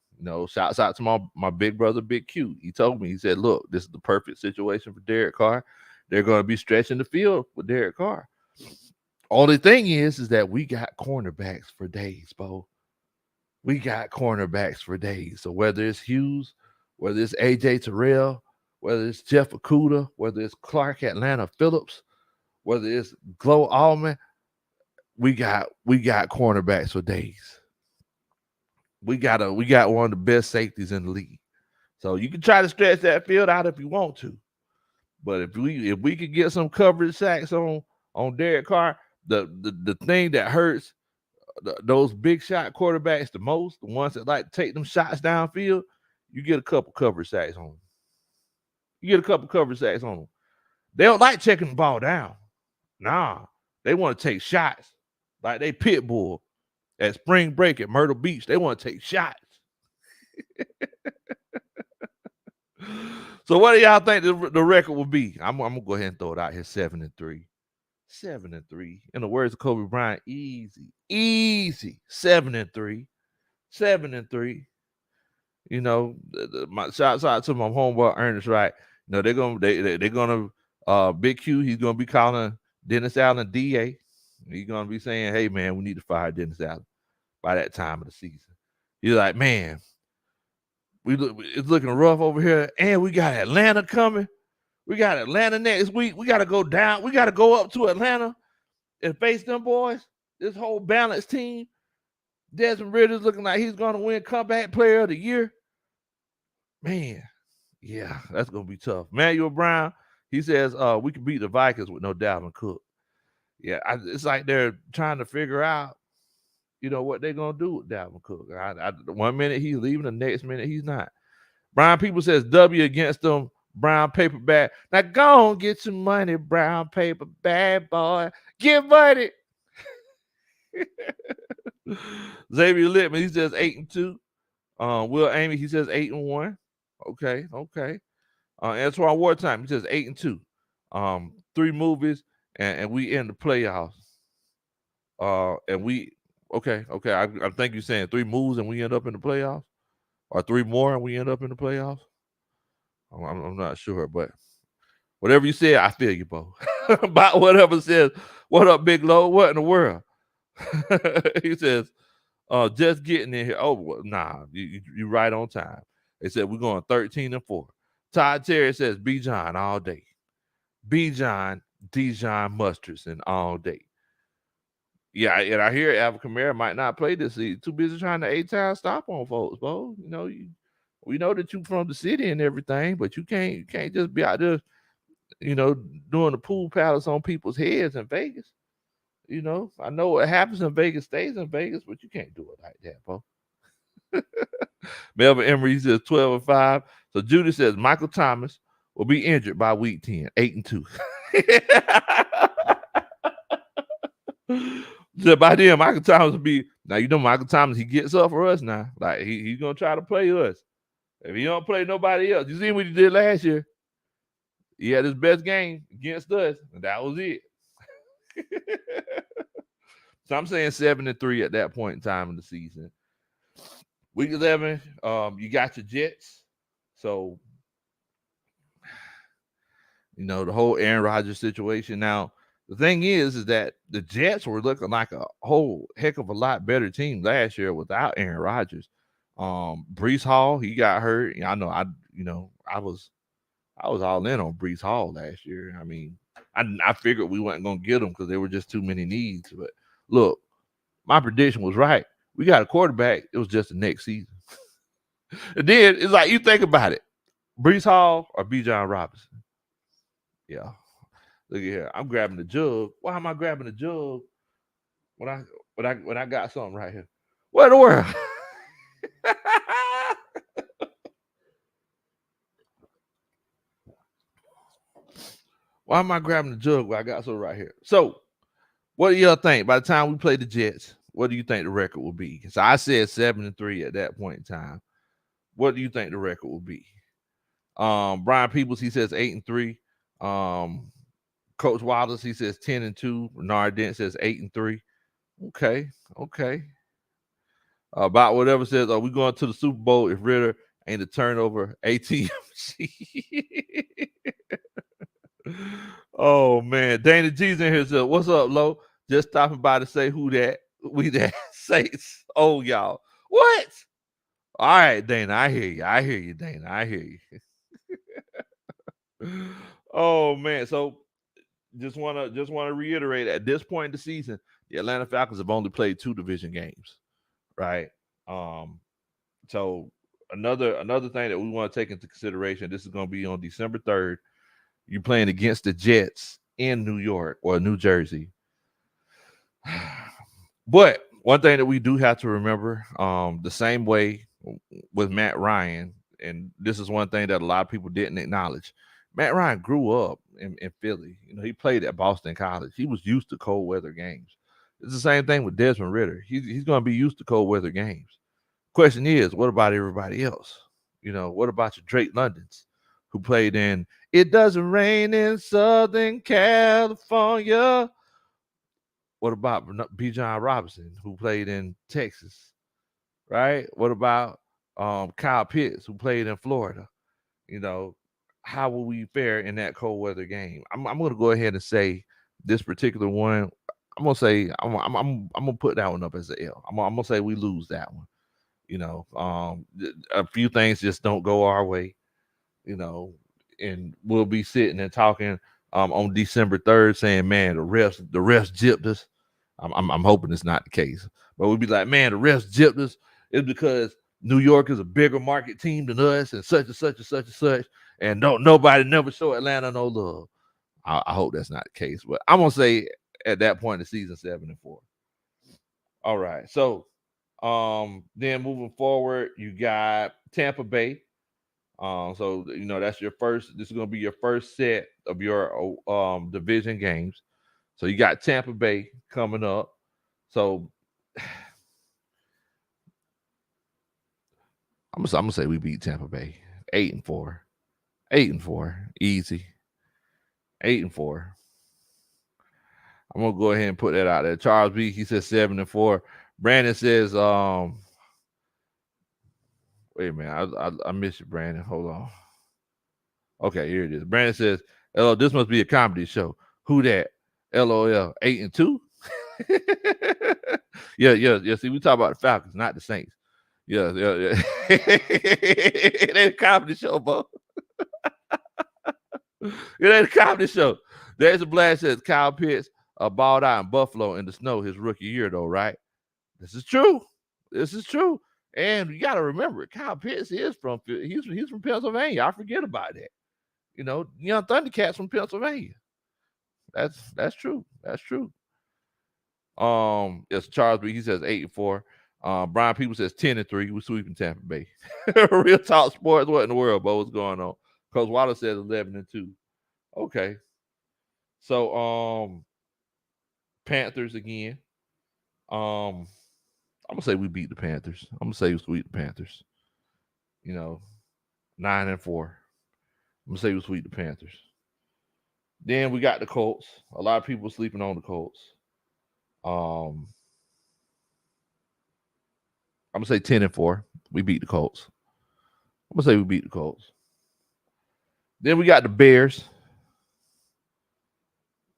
Shouts out to my big brother, Big Q. He told me, he said, look, this is the perfect situation for Derek Carr. They're going to be stretching the field with Derek Carr. Only thing is that we got cornerbacks for days, Bo. We got cornerbacks for days. So whether it's Hughes, whether it's AJ Terrell, whether it's Jeff Okudah, whether it's Clark Atlanta Phillips, whether it's Glow Allman, we got cornerbacks for days. We got one of the best safeties in the league. So you can try to stretch that field out if you want to. But if we could get some coverage sacks on Derek Carr, the thing that hurts those big shot quarterbacks the most, the ones that like to take them shots downfield, you get a couple coverage sacks on them. They don't like checking the ball down. Nah, they want to take shots like they pit bull at spring break at Myrtle Beach. They want to take shots. So what do y'all think the record will be? I'm gonna go ahead and throw it out here: 7-3. 7-3. In the words of Kobe Bryant, easy. 7-3. 7-3. My shouts out to my homeboy Ernest Wright. They're gonna Big Q. He's gonna be calling Dennis Allen DA. He's gonna be saying, "Hey man, we need to fire Dennis Allen by that time of the season." He's like, "Man, it's looking rough over here, and we got Atlanta coming. We got Atlanta next week. We got to go down. We got to go up to Atlanta and face them boys. This whole balanced team. Desmond Ritter's looking like he's going to win comeback player of the year. Man, yeah, that's going to be tough." Manuel Brown, he says, we can beat the Vikings with no Dalvin Cook. Yeah, it's like they're trying to figure out, what they're going to do with Dalvin Cook. 1 minute he's leaving, the next minute he's not. Brian People says W against them. Brown paper bag. Now go on, get some money, brown paper bag boy. Get money. Xavier Littman, he says 8-2. Will Amy, he says 8-1. Okay. Antoine Wartime, he says 8-2. 3 movies and we in the playoffs. And we okay. I think you're saying 3 moves and we end up in the playoffs, or 3 more and we end up in the playoffs. I'm not sure, but whatever you said, I feel you, Bo. About whatever says, what up, Big Low? What in the world? He says, just getting in here. Oh, well, nah, you right on time. They said we're going 13-4. Todd Terry says B. John all day. B. John, Dijon Mustards and all day. Yeah, and I hear Alvin Kamara might not play this season. Too busy trying to 8-time stop on folks, Bo. We know that you from the city and everything, but you can't just be out there, doing the pool palace on people's heads in Vegas. I know what happens in Vegas stays in Vegas, but you can't do it like that, bro. Melvin Emery says 12-5. So Judy says Michael Thomas will be injured by week 10, 8-2. So by then, Michael Thomas will be now. You know, Michael Thomas, he gets up for us now. Like he's gonna try to play us. If he don't play nobody else, you see what he did last year. He had his best game against us, and that was it. So I'm saying 7-3 at that point in time in the season. Week 11, you got your Jets. So, you know, the whole Aaron Rodgers situation. Now, the thing is that the Jets were looking like a whole heck of a lot better team last year without Aaron Rodgers. Brees Hall, he got hurt. I know I was all in on Brees Hall last year. I mean, I figured we weren't gonna get him because there were just too many needs. But look, my prediction was right. We got a quarterback. It was just the next season. And then it's like you think about it: Brees Hall or Bijan Robinson. Yeah, look at here. I'm grabbing the jug. Why am I grabbing the jug when I got something right here? What in the world? Why am I grabbing the jug when I got something right here? So, what do y'all think? By the time we play the Jets, what do you think the record will be? So I said 7-3 at that point in time. What do you think the record will be? Brian Peoples, he says 8-3. Coach Wallace, he says 10-2. Bernard Dent says 8-3. Okay. About whatever says, are we going to the Super Bowl if Ritter ain't a turnover ATMC? Oh man, Dana G's in here said, "What's up, Lo? Just stopping by to say who that we that Saints. Oh y'all, what? All right, Dana, I hear you, Dana, I hear you." Oh man, so just wanna reiterate at this point in the season, the Atlanta Falcons have only played 2 division games, right? So another thing that we want to take into consideration. This is going to be on December 3rd. You're playing against the Jets in New York or New Jersey. But one thing that we do have to remember, the same way with Matt Ryan, and this is one thing that a lot of people didn't acknowledge. Matt Ryan grew up in Philly. You know, he played at Boston College. He was used to cold weather games. It's the same thing with Desmond Ritter. He's going to be used to cold weather games. Question is, what about everybody else? You know, what about your Drake Londons who played in It Doesn't Rain in Southern California? What about Bijan Robinson who played in Texas? Right? What about Kyle Pitts who played in Florida? You know, how will we fare in that cold weather game? I'm going to go ahead and say this particular one. I'm gonna say I'm gonna put that one up as an L. I'm gonna say we lose that one. You know, a few things just don't go our way, you know, and we'll be sitting and talking on December 3rd saying, man, the refs gypped us. I'm hoping it's not the case, but we'll be like, man, the refs gypped us. It's because New York is a bigger market team than us, and such and such and such and such, and nobody never show Atlanta no love. I hope that's not the case, but I'm gonna say at that point in the season 7-4. All right, so then moving forward, you got Tampa Bay. So you know that's your first. This is going to be your first set of your division games. So you got Tampa Bay coming up. So I'm gonna say we beat Tampa Bay 8-4, 8-4, easy, 8-4. I'm gonna go ahead and put that out there. Charles B, he says 7-4. Brandon says, wait a minute, I missed you, Brandon. Hold on. Okay, here it is. Brandon says, "Hello, this must be a comedy show. Who that? LOL. 8-2." Yeah. See, we talk about the Falcons, not the Saints. Yeah. It ain't a comedy show, bro. It ain't a comedy show. There's a blast says Kyle Pitts balled out in Buffalo in the snow his rookie year, though, right? This is true. And you got to remember, Kyle Pitts is from he's from Pennsylvania. I forget about that. You know, Young Thundercats from Pennsylvania. That's true. That's true. It's Charles B. He says 8-4. Brian People says 10-3. We're sweeping Tampa Bay. Real Talk Sports. What in the world, Bo? What's going on? Coach Wallace says 11-2. Okay. So Panthers again. I'm gonna say we beat the Panthers. I'm gonna say we sweep the Panthers. 9-4. I'm gonna say we sweep the Panthers. Then we got the Colts. A lot of people sleeping on the Colts. I'm gonna say 10-4. We beat the Colts. I'm gonna say we beat the Colts. Then we got the Bears.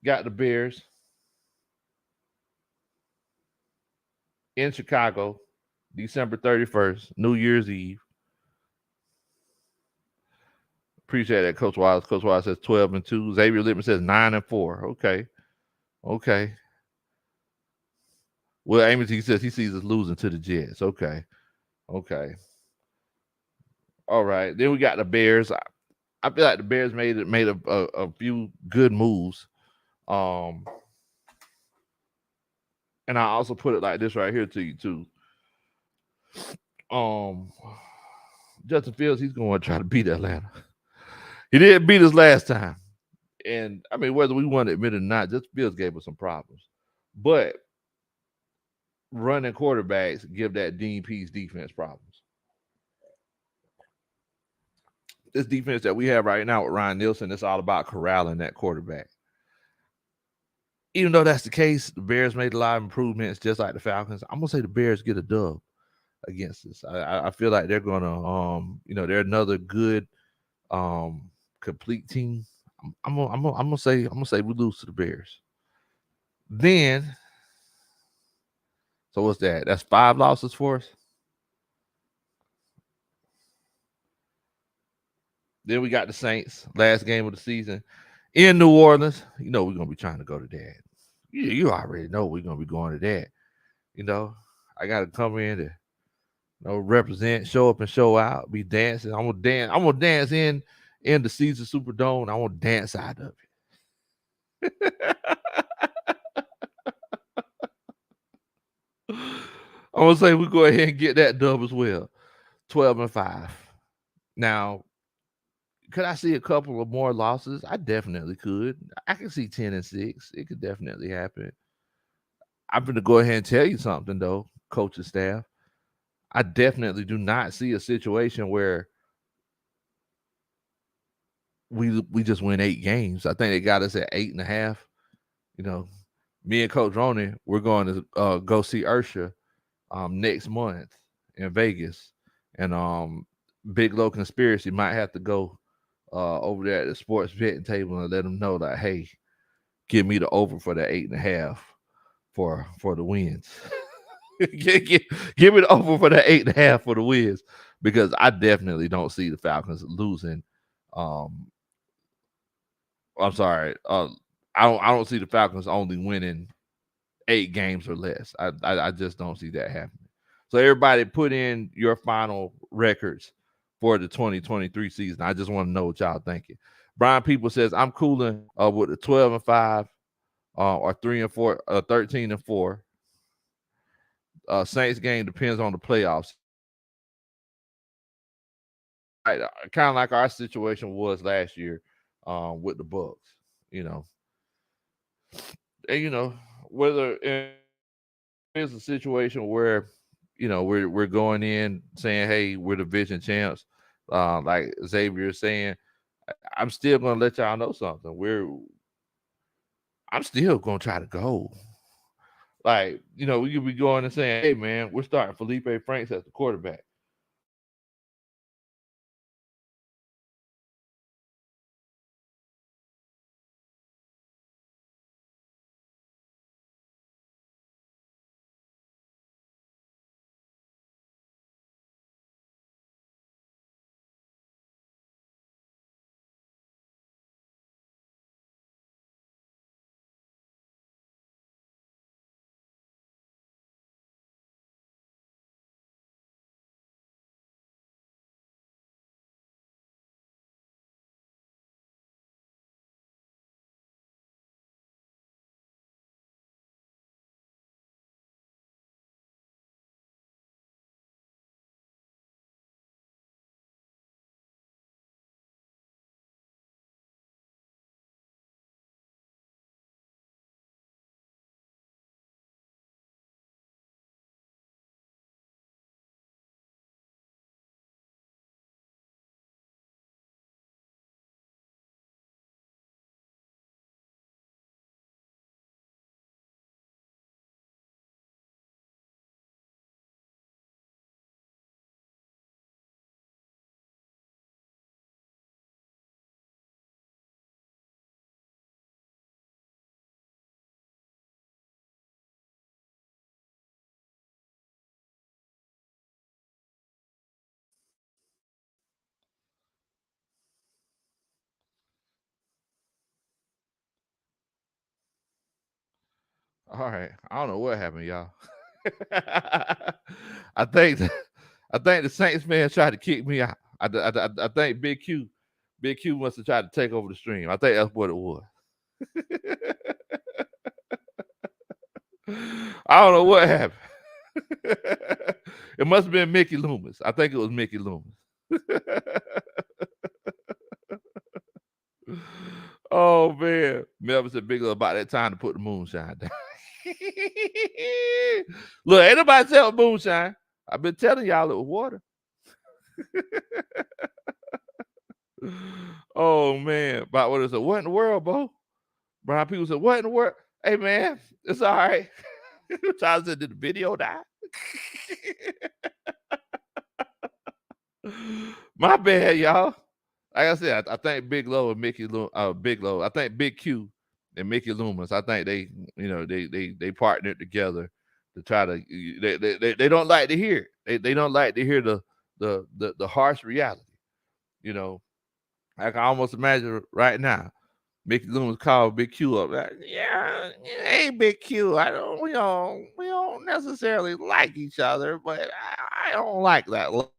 Got the Bears in Chicago, December 31st, New Year's Eve. Appreciate that, Coach Wallace. Coach Wallace says 12-2. Xavier Lippman says 9-4. Okay. Well, Amos, he says he sees us losing to the Jets. Okay. All right. Then we got the Bears. I feel like the Bears made a few good moves. And I also put it like this right here to you too. Justin Fields, he's going to try to beat Atlanta. He didn't beat us last time. And I mean, whether we want to admit it or not, Justin Fields gave us some problems. But running quarterbacks give that Dean Pease defense problems. This defense that we have right now with Ryan Nielsen, it's all about corralling that quarterback. Even though that's the case, the Bears made a lot of improvements, just like the Falcons. I'm gonna say the Bears get a dub against us. I feel like they're gonna, they're another good, complete team. I'm gonna say we lose to the Bears. Then, so what's that? That's 5 losses for us. Then we got the Saints, last game of the season in New Orleans. We're gonna be trying to go to that. You already know we're gonna be going to that. I gotta come in to represent, show up and show out, be dancing. I'm gonna dance in the Caesar Superdome. I want to dance out of it. I'm gonna say we go ahead and get that dub as well. 12-5. Now, could I see a couple of more losses? I definitely could. I can see 10-6. It could definitely happen. I'm gonna go ahead and tell you something though, coaching staff. I definitely do not see a situation where we just win 8 games. I think they got us at 8.5. Me and Coach Roney, we're going to go see Ursha next month in Vegas, and Big Low Conspiracy might have to go over there at the sports betting table and let them know that, hey, give me the over for the 8.5 for the wins. Give it over for the 8.5 for the wins, because I definitely don't see the Falcons losing. I'm sorry. I don't see the Falcons only winning 8 games or less. I just don't see that happening. So everybody put in your final records for the 2023 season. I just want to know what y'all thinking. Brian People says I'm cooling with a 12-5 or 3-4, 13-4. Saints game depends on the playoffs. Kind of like our situation was last year with the Bucks. And whether it's a situation where we're going in saying, hey, we're division champs, like Xavier is saying, I'm still gonna let y'all know something. I'm still gonna try to go. Like, we could be going and saying, hey man, we're starting Felipe Franks as the quarterback. All right. I don't know what happened, y'all. I think I think the Saints man tried to kick me out. I think Big Q must have tried to take over the stream. I think that's what it was. I don't know what happened. It must have been Mickey Loomis. I think it was Mickey Loomis. Oh man, Melvin said Big Low about that time to put the moonshine down. Look, ain't nobody tell moonshine. I've been telling y'all it was water. Oh man, about what is it? What in the world, Bo? Brown people said, "What in the world?" Hey man, it's all right. Charles said, "Did the video die?" My bad, y'all. Like I said, I think Big Low and Big Low. I think Big Q and Mickey Loomis. I think they, they partnered together to try to. They don't like to hear it. They don't like to hear the harsh reality. You know, I can almost imagine right now. Mickey Loomis called Big Q up. Like, yeah, hey Big Q, we don't necessarily like each other, but I don't like that low.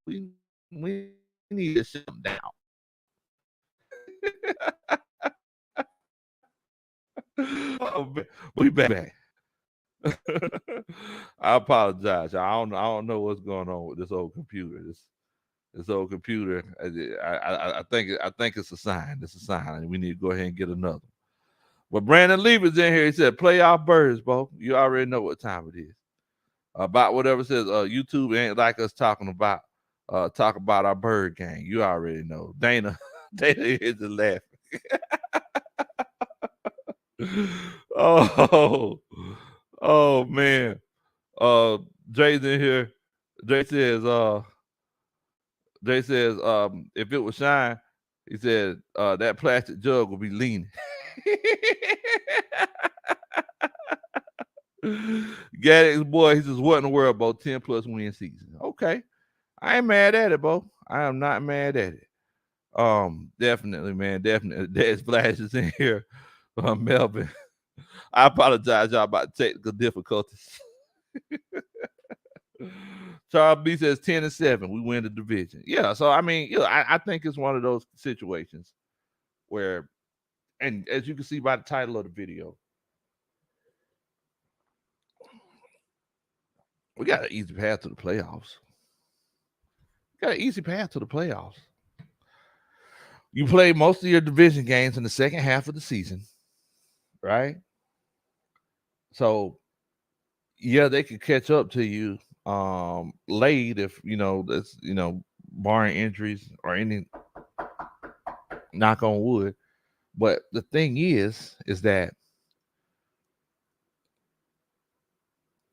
We need to sit him down. Oh man, we back. I apologize. I don't know what's going on with this old computer. This old computer. I think it's a sign. It's a sign. We need to go ahead and get another. But Brandon Lieber's in here. He said, "Playoff birds, Bo. You already know what time it is. About whatever says YouTube ain't like us talking about our bird gang. You already know. Dana is the laughing. Oh, oh man. Jay's in here. Jay says, if it was shine, he said that plastic jug will be leaning. Gaddix boy, he says, what in the world about 10 plus win season? Okay. I ain't mad at it, Bo. I am not mad at it. Definitely, man. Definitely. There's flashes in here. Melvin. I apologize, y'all, about technical difficulties. Charles B says 10-7. We win the division. Yeah. So I mean, I think it's one of those situations where, and as you can see by the title of the video, we got an easy path to the playoffs. Got an easy path to the playoffs. You play most of your division games in the second half of the season, right? So yeah, they could catch up to you late if that's barring injuries or any, knock on wood. But the thing is that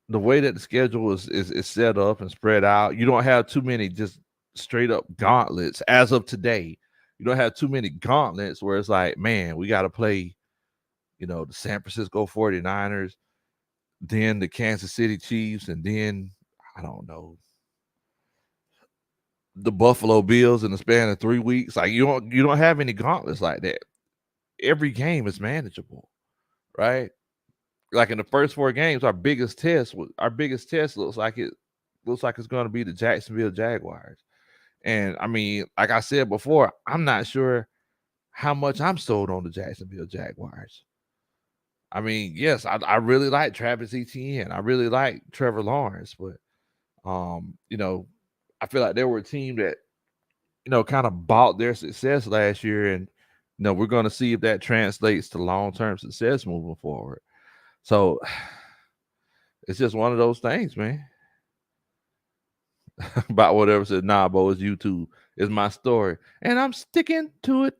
the way that the schedule is set up and spread out, you don't have too many just straight up gauntlets as of today. You don't have too many gauntlets where it's like, man, we got to play, the San Francisco 49ers, then the Kansas City Chiefs, and then I don't know, the Buffalo Bills in the span of 3 weeks. Like you don't have any gauntlets like that. Every game is manageable, right? Like in the first 4 games, our biggest test looks like it's going to be the Jacksonville Jaguars. And I mean, like I said before, I'm not sure how much I'm sold on the Jacksonville Jaguars. I mean, yes, I really like Travis Etienne. I really like Trevor Lawrence, but I feel like they were a team that, kind of bought their success last year, and we're going to see if that translates to long-term success moving forward. So it's just one of those things, man. About whatever said, nah, Bo, it's YouTube. It's my story. And I'm sticking to it.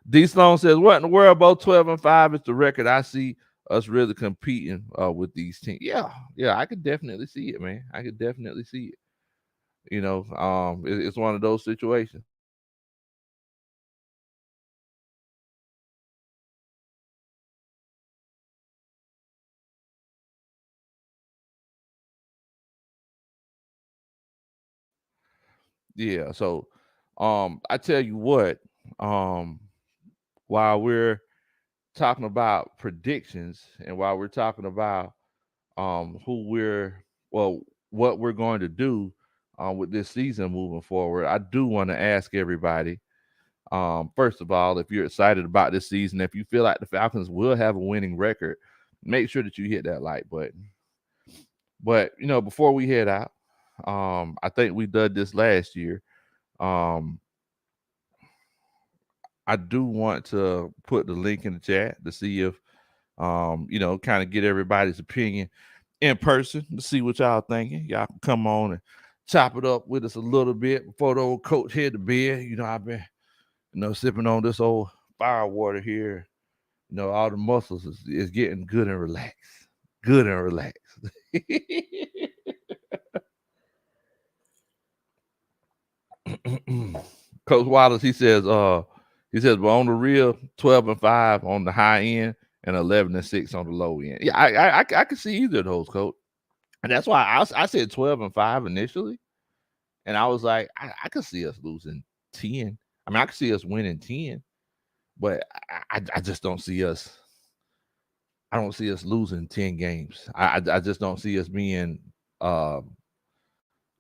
D Sloan says, what in the world, Bo? 12-5 is the record. I see us really competing with these teams. Yeah, I could definitely see it, man. I could definitely see it. It's one of those situations. Yeah, so I tell you what, while we're talking about predictions, and while we're talking about what we're going to do with this season moving forward, I do want to ask everybody, first of all, if you're excited about this season, if you feel like the Falcons will have a winning record, make sure that you hit that like button. But before we head out, I think we did this last year. Um, I do want to put the link in the chat to see if kind of get everybody's opinion in person to see what y'all thinking. Y'all can come on and chop it up with us a little bit before the old coach hit the bed. I've been, sipping on this old fire water here. All the muscles is getting good and relaxed. Good and relaxed. Coach Wallace, he says, well, on the real, 12-5 on the high end and 11-6 on the low end. Yeah, I can see either of those, Coach. And that's why I said 12-5 initially. And I was like, I could see us losing 10. I mean, I could see us winning 10, but I just don't see us. I don't see us losing 10 games. I just don't see us being a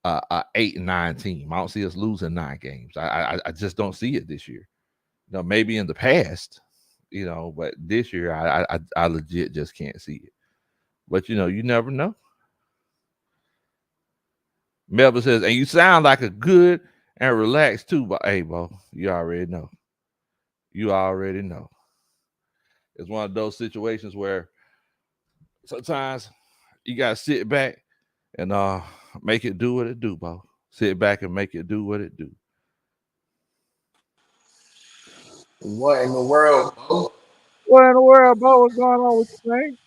8-9 team. I don't see us losing 9 games. I just don't see it this year. Maybe in the past, but this year I legit just can't see it. But you never know. Melvin says, and you sound like a good and relaxed too, but hey, bro, you already know. You already know. It's one of those situations where sometimes you gotta sit back and make it do what it do, bro. Sit back and make it do what it do. What in the world, bro? What in the world, bro? What's going on with you, man?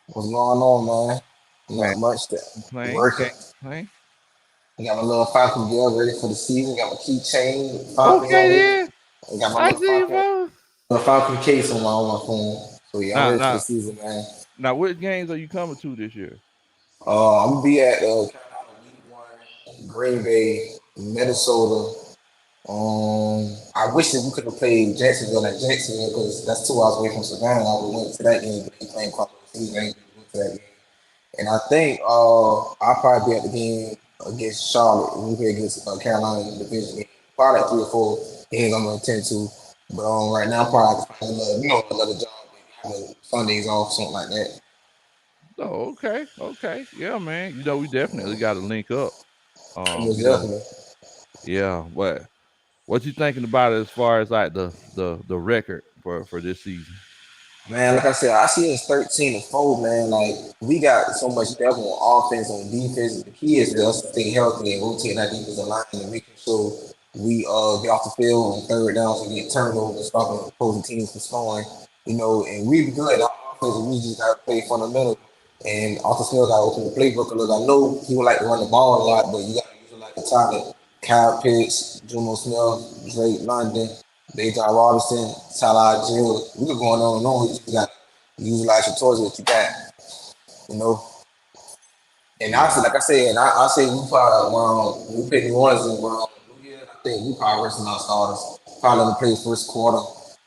What's going on, man? Man, Not much. playing, Working. can't complain. I got my little Falcon gear ready for the season. Got my keychain, Falcons Okay, on it. then. I got my I see you, bro. little Falcon case on my phone. So yeah, I'm Now, ready for the now, season, man. now, which games are you coming to this year? I'm gonna be at Carolina Week One, Green Bay, Minnesota. I wish that we could have played Jacksonville at Jacksonville because that's 2 hours away from Savannah. I would have went to that game, but they playing quite a season. I ain't went to that game. And I think I'll probably be at the game against Charlotte. We play against Carolina in the division game. Probably like 3 or 4 games I'm gonna attend to. But right now, probably I can find another job, maybe have Sundays off, something like that. Oh, okay, okay, yeah, man. We definitely got to link up. Most definitely. Yeah. What you thinking about it as far as like the record for this season? Man, like I said, I see us 13-4, man. Like we got so much depth on offense, on defense. The key is for us to stay healthy and rotate that defensive line and making sure we get off the field on third downs and get turnovers and stopping opposing teams from scoring. And we be good. Our offense, we just gotta play fundamental. And Arthur Smith got to open the playbook a little. I know he would like to run the ball a lot, but you got to utilize the talent. Kyle Pitts, Juno Smith, Drake London, Dejan Robinson, Tyler Jill. We could go on and on. You just got to utilize your toys that you got. You know. And Yeah. honestly, like I said, I say we probably we pick New Orleans and New Year, I think we probably resting our starters. Probably let them play first quarter.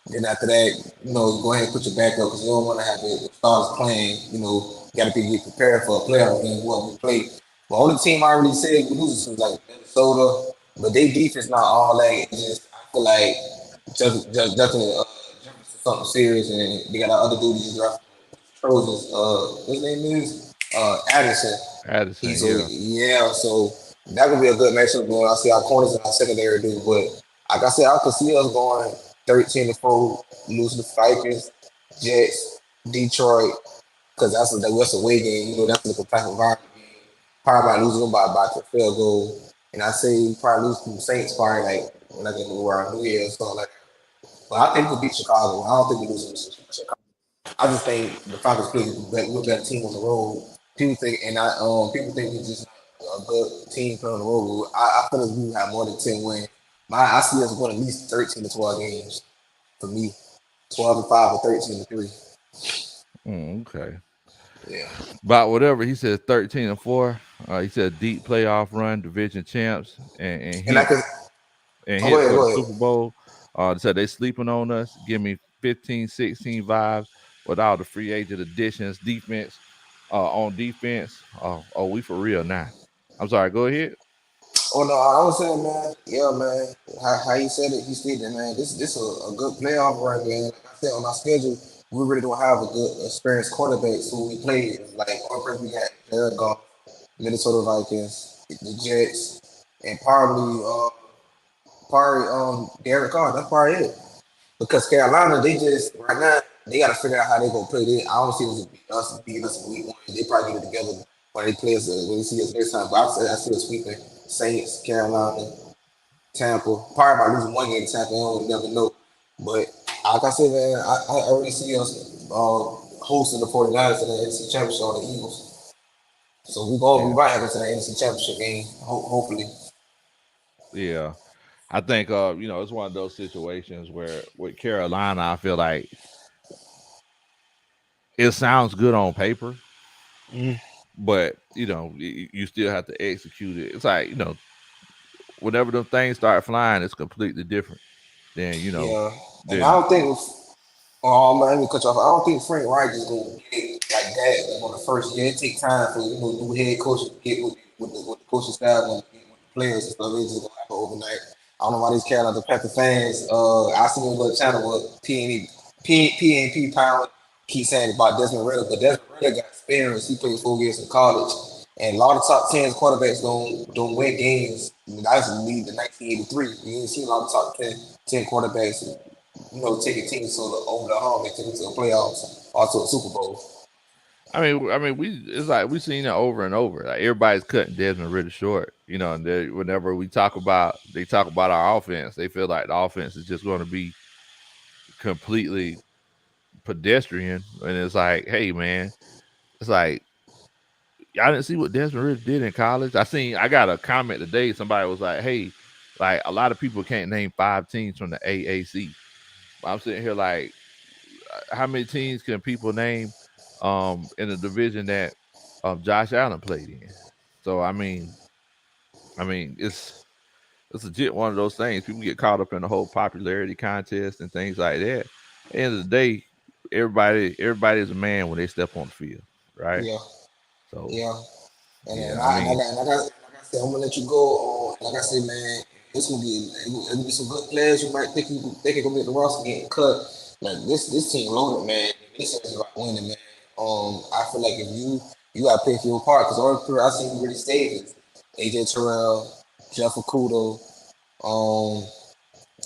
Then after that, go ahead and put your back up because you don't want to have the starters playing. You got to be get prepared for a playoff game. What we play. The only team I really said we lose is like Minnesota, but they defense not all that. It's just I feel like just something serious, and they got that other dude who's drafted Trojans. His name is Addison. Addison, He's yeah. yeah, so that could be a good matchup. I see our corners and our secondary do, but like I said, I could see us going 13-4, losing the Falcons, Jets, Detroit, because that's a away game. That's a competitive environment. Probably might lose them by a field goal, and I say probably lose to the Saints probably like when I get around New Year or something like that. But I think we'll beat Chicago. I don't think we lose to Chicago. I just think the Falcons play with better team on the road. People think we just a good team playing on the road. I feel like we have more than 10 wins. I see us winning at least 13-12 games for me. 12-5 or 13-3. Okay. Yeah. About whatever he said, 13-4. He said deep playoff run, division champs, and And I hit could and oh, go hit ahead, for the go ahead. Super Bowl. They said they sleeping on us. Give me 15, 16 vibes with all the free agent additions, defense, on defense. We for real now. I'm sorry. Go ahead. Oh no, I was saying, man, yeah, man. How he said it, he stated it, man. This a good playoff run, man. Like I said on our schedule, we really don't have a good experienced quarterback. So we played like on first we got Jared Goff, Minnesota Vikings, the Jets, and probably Derek Carr. That's probably it. Because Carolina, they just right now they got to figure out how they gonna play. I don't see us beating us in week one. They probably get it together when they play us when they see us next time. But I see us sweeping Saints, Carolina, Tampa. Probably by losing one game to Tampa. I don't never know. But like I said, man, I already see us hosting the 49ers in the NFC Championship on the Eagles. So we Yeah. might have it to the NFC Championship game. Hopefully. Yeah. I think it's one of those situations where with Carolina, I feel like it sounds good on paper, Mm. but you still have to execute it. It's like, whenever them things start flying, it's completely different than Yeah, and I than don't think. Let me cut you off. I don't think Frank Reich is going to get it like that on the first year. It takes time for new head coach to get with the coaching staff and get with the players and stuff. It's just going to happen overnight. I don't know why these Carolina Panther fans. I seen a little channel with PNP Power keep saying about Desmond Ritter, but Desmond Ritter got experience. He played 4 years in college, and a lot of top 10 quarterbacks don't win games. I mean, that's lead the 1983. You ain't seen a lot of top 10 quarterbacks taking teams over the hump and taking to the playoffs or to a Super Bowl. it's like we seen it over and over. Like everybody's cutting Desmond Ritter short, and whenever they talk about our offense, they feel like the offense is just going to be completely pedestrian, and it's like, hey man, it's like y'all didn't see what Desmond Ritter did in college. I got a comment today. Somebody was like, hey, like a lot of people can't name 5 teams from the AAC. I'm sitting here like, how many teams can people name in the division that Josh Allen played in? So it's legit one of those things. People get caught up in the whole popularity contest and things like that. At the end of the day, everybody is a man when they step on the field, right? Yeah, So yeah. And, yeah, and, I I, and, I, mean, got, and I got, like I said, I'm gonna let you go. Like I said, man, it's gonna be some good players. You might think they can make the roster getting cut. Like this team loaded, man. This is about winning, man. I feel like if you gotta pick your part because all the career I seen you really stayed is AJ Terrell, Jeff Okudo, um,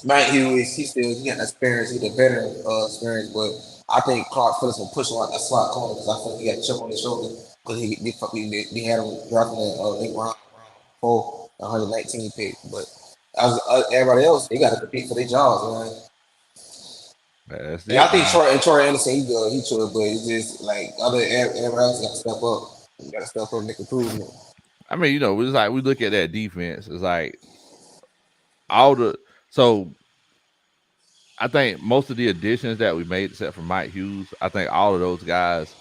Mike Hughes. He got experience. He's a veteran experience, but I think Clark Phillips will push him like a slot corner because I think he got a chip on his shoulder because they had him dropping the late round four, 119 pick. But as everybody else, they got to compete for their jobs, man. that's And I it, think man. Troy Anderson, he good, he should, but it's just like everybody else got to step up. You got to step up and make improvement. I mean, it's like we look at that defense. It's like all the so I think most of the additions that we made, except for Mike Hughes, I think all of those guys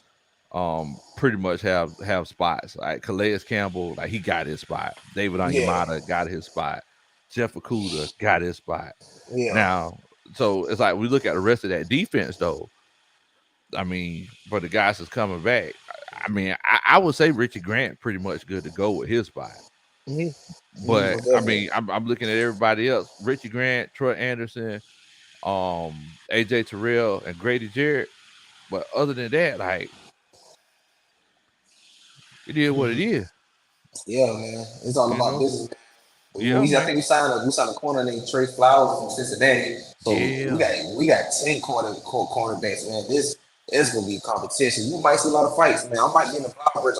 pretty much have spots. Like Calais Campbell, like he got his spot. David Yeah, Onyemata got his spot. Jeff Okuda got his spot. yeah. Now, so it's like we look at the rest of that defense though. I mean, for the guys that's coming back, I would say Richie Grant pretty much good to go with his spot. But Most I definitely. mean, I'm looking at everybody else: Richie Grant, Troy Anderson, AJ Terrell, and Grady Jarrett. But other than that, like it is what it is, Yeah, man. It's all you about know. business. Yeah, I think man. we signed a corner named Trey Flowers from Cincinnati. So Yeah. we got 10 cornerbacks, man. This is gonna be a competition. You might see a lot of fights, man. I might be in the Flower Bridge.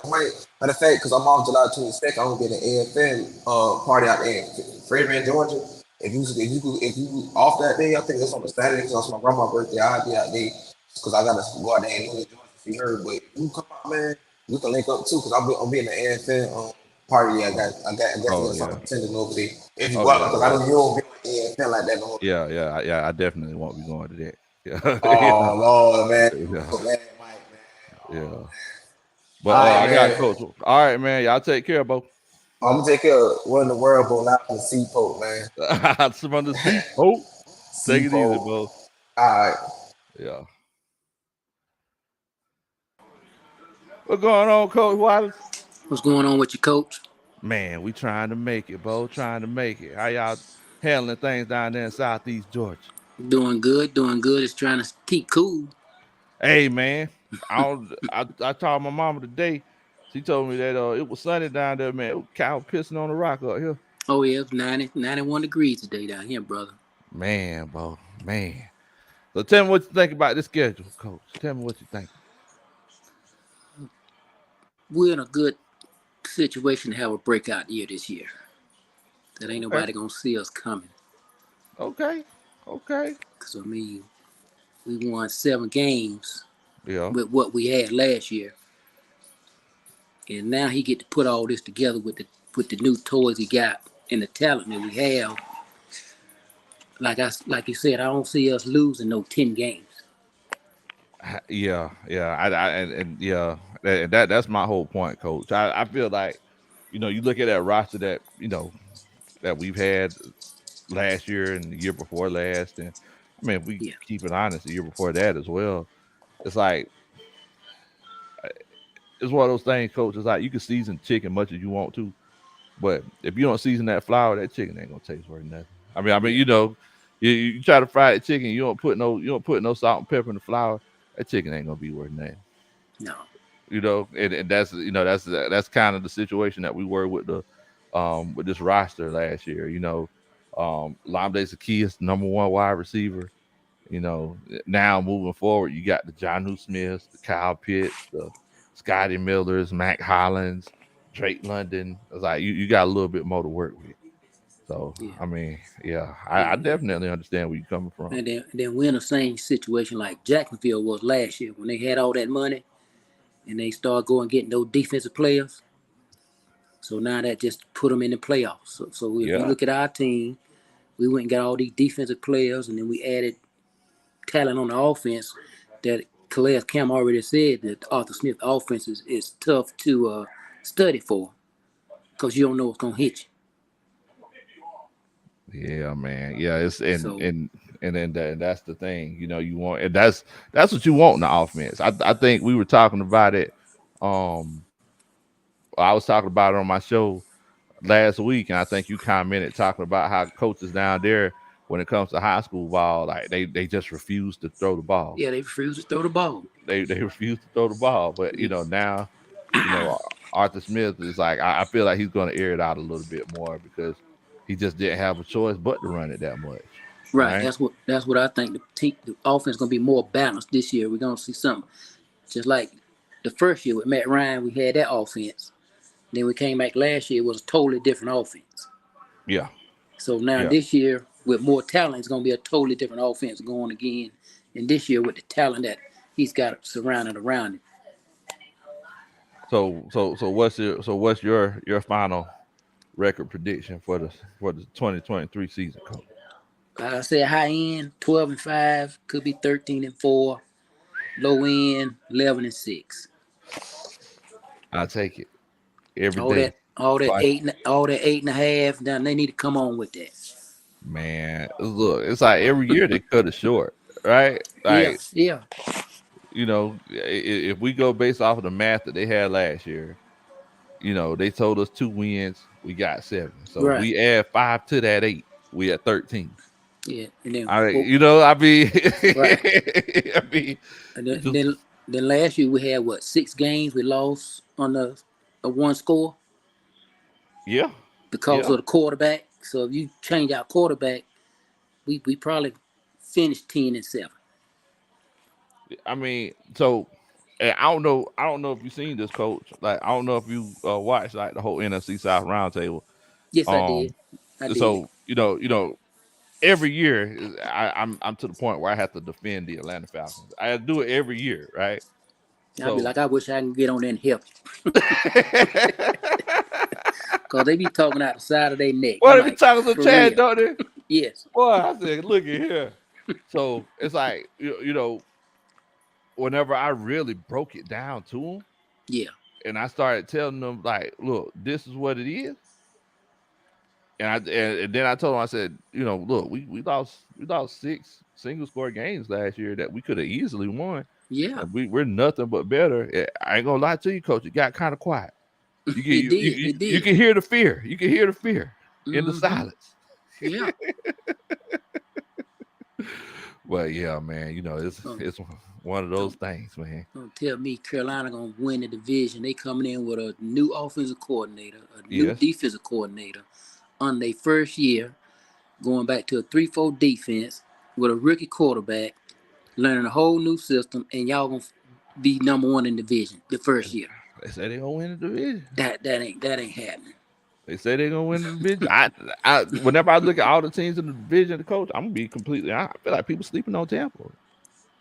Matter of fact, because I'm off July 22nd, I'm gonna be in the AFN party out there in Fairbanks, Georgia. If you off that day, I think it's on a Saturday because it's my grandma's birthday. I'll be out there because I gotta go out there and Georgia to see her. But if you come out, man, we can link up too because I'll be in the AFN party. I got to Oh get yeah. something attending over there. If you Oh go out yeah. because I don't you don't be on the AFN like that no more. Yeah. Yeah. Yeah. I definitely won't be going to that. Yeah. Oh Lord, man. Yeah. So man, Mike, man. Yeah. All But right, I got man. coach. All right, man. Y'all take care, bro. I'm gonna take care of what in the world, bro. Out the Seapoke, man. Some on the seat. Oh, take it easy, Seapoke. bro. All right. Yeah. What's going on, Coach Wallace? What's going on with your coach? Man, we trying to make it, bro. Trying to make it. How y'all handling things down there in Southeast Georgia? Doing good, doing good. It's trying to keep cool. Hey, man. I told my mama today. She told me that it was sunny down there, man. It was cow pissing on the rock up here. Oh yeah, it's 91 degrees today down here, brother. Man, bro, man. So tell me what you think about this schedule, Coach. Tell me what you think. We're in a good situation to have a breakout year this year. That ain't Okay, nobody gonna see us coming. okay, okay. Cause we won 7 games Yeah, with what we had last year, and now he get to put all this together with the new toys he got and the talent that we have. Like you said, I don't see us losing no 10 games. yeah. And yeah, that's my whole point, Coach. I feel like, you look at that roster that that we've had last year and the year before last, and I mean, if we Yeah, keep it honest, the year before that as well. It's like it's one of those things, Coach. It's like you can season chicken much as you want to, but if you don't season that flour, that chicken ain't gonna taste worth nothing. I mean, yeah, you try to fry the chicken, you don't put no salt and pepper in the flour. That chicken ain't gonna be worth nothing. no, And that's kind of the situation that we were with this roster last year. Lamde Saki is the number one wide receiver. Now moving forward, you got the Johnu Smiths, the Kyle Pitts, the Scotty Millers, Mac Hollins, Drake London. It's like you got a little bit more to work with. So yeah, I mean, yeah, I yeah. definitely understand where you're coming from. And then we're in the same situation like Jacksonville was last year when they had all that money and they started going getting those defensive players. So now that just put them in the playoffs. So if you Yeah, look at our team, we went and got all these defensive players, and then we added talent on the offense. That Calais Cam already said that Arthur Smith offense is tough to study for because you don't know what's gonna hit you. yeah, man. Yeah, it's So and then that's the thing. You want, and that's what you want in the offense. I think we were talking about it. Um, I was talking about it on my show last week, and I think you commented talking about how coaches down there, when it comes to high school ball, like they just refuse to throw the ball. yeah, they refuse to throw the ball. They refuse to throw the ball. But Yeah. now, Arthur Smith is like, I feel like he's going to air it out a little bit more because he just didn't have a choice but to run it that much, Right. right? That's what I think. The offense gonna be more balanced this year. We're gonna see something just like the first year with Matt Ryan. We had that offense. Then we came back last year. It was a totally different offense. Yeah, So now yeah. this year with more talent, it's gonna be a totally different offense going again. And this year with the talent that he's got surrounded around him. So what's your final record prediction for the 2023 season, coach? Like I said, high end 12-5, could be 13-4. Low end 11-6. I take it every All day. that all that Twice. eight all that 8.5. Now they need to come on with that. Man, look, it's like every year they cut it short, right? Yeah, Like, yeah, if we go based off of the math that they had last year, they told us 2 wins, we got 7. So right. we add 5 to that 8, we at 13. Yeah, and then I I mean, right, I mean, and then, just then then last year we had what 6 games we lost on a one score yeah, because yeah. of the quarterback. So if you change our quarterback, we probably finished 10-7. I mean, so and I don't know if you've seen this, coach. Like, I don't know if you watched like the whole NFC South roundtable. Yes, I did. Um, I did. so every year I'm to the point where I have to defend the Atlanta Falcons. I do it every year, right? I'll be So like, I wish I can get on there and help you. Because they be talking out the side of their neck. what I'm if you like, talking to for Chad, real. don't they? Yes. Boy, I said, look at here. So it's like whenever I really broke it down to them, Yeah. and I started telling them like, look, this is what it is. And then I told him, I said, look, we lost single score games last year that we could have easily won. Yeah, And we're nothing but better. I ain't gonna lie to you, coach. It got kind of quiet. You can it did. It you did. can hear the fear. You can hear the fear in the Mm-hmm. silence. Yeah. Well, yeah, man. Um, It's one of those don't, things, man. don't tell me Carolina gonna win the division. They coming in with a new offensive coordinator, a new Yes, defensive coordinator on their first year, going back to a 3-4 defense with a rookie quarterback, learning a whole new system, and y'all gonna be number one in the division the first year. they say they gonna win the division. That ain't happening. They say they're gonna win the division. I whenever I look at all the teams in the division, the coach, I'm gonna be completely. I feel like people sleeping on Tampa.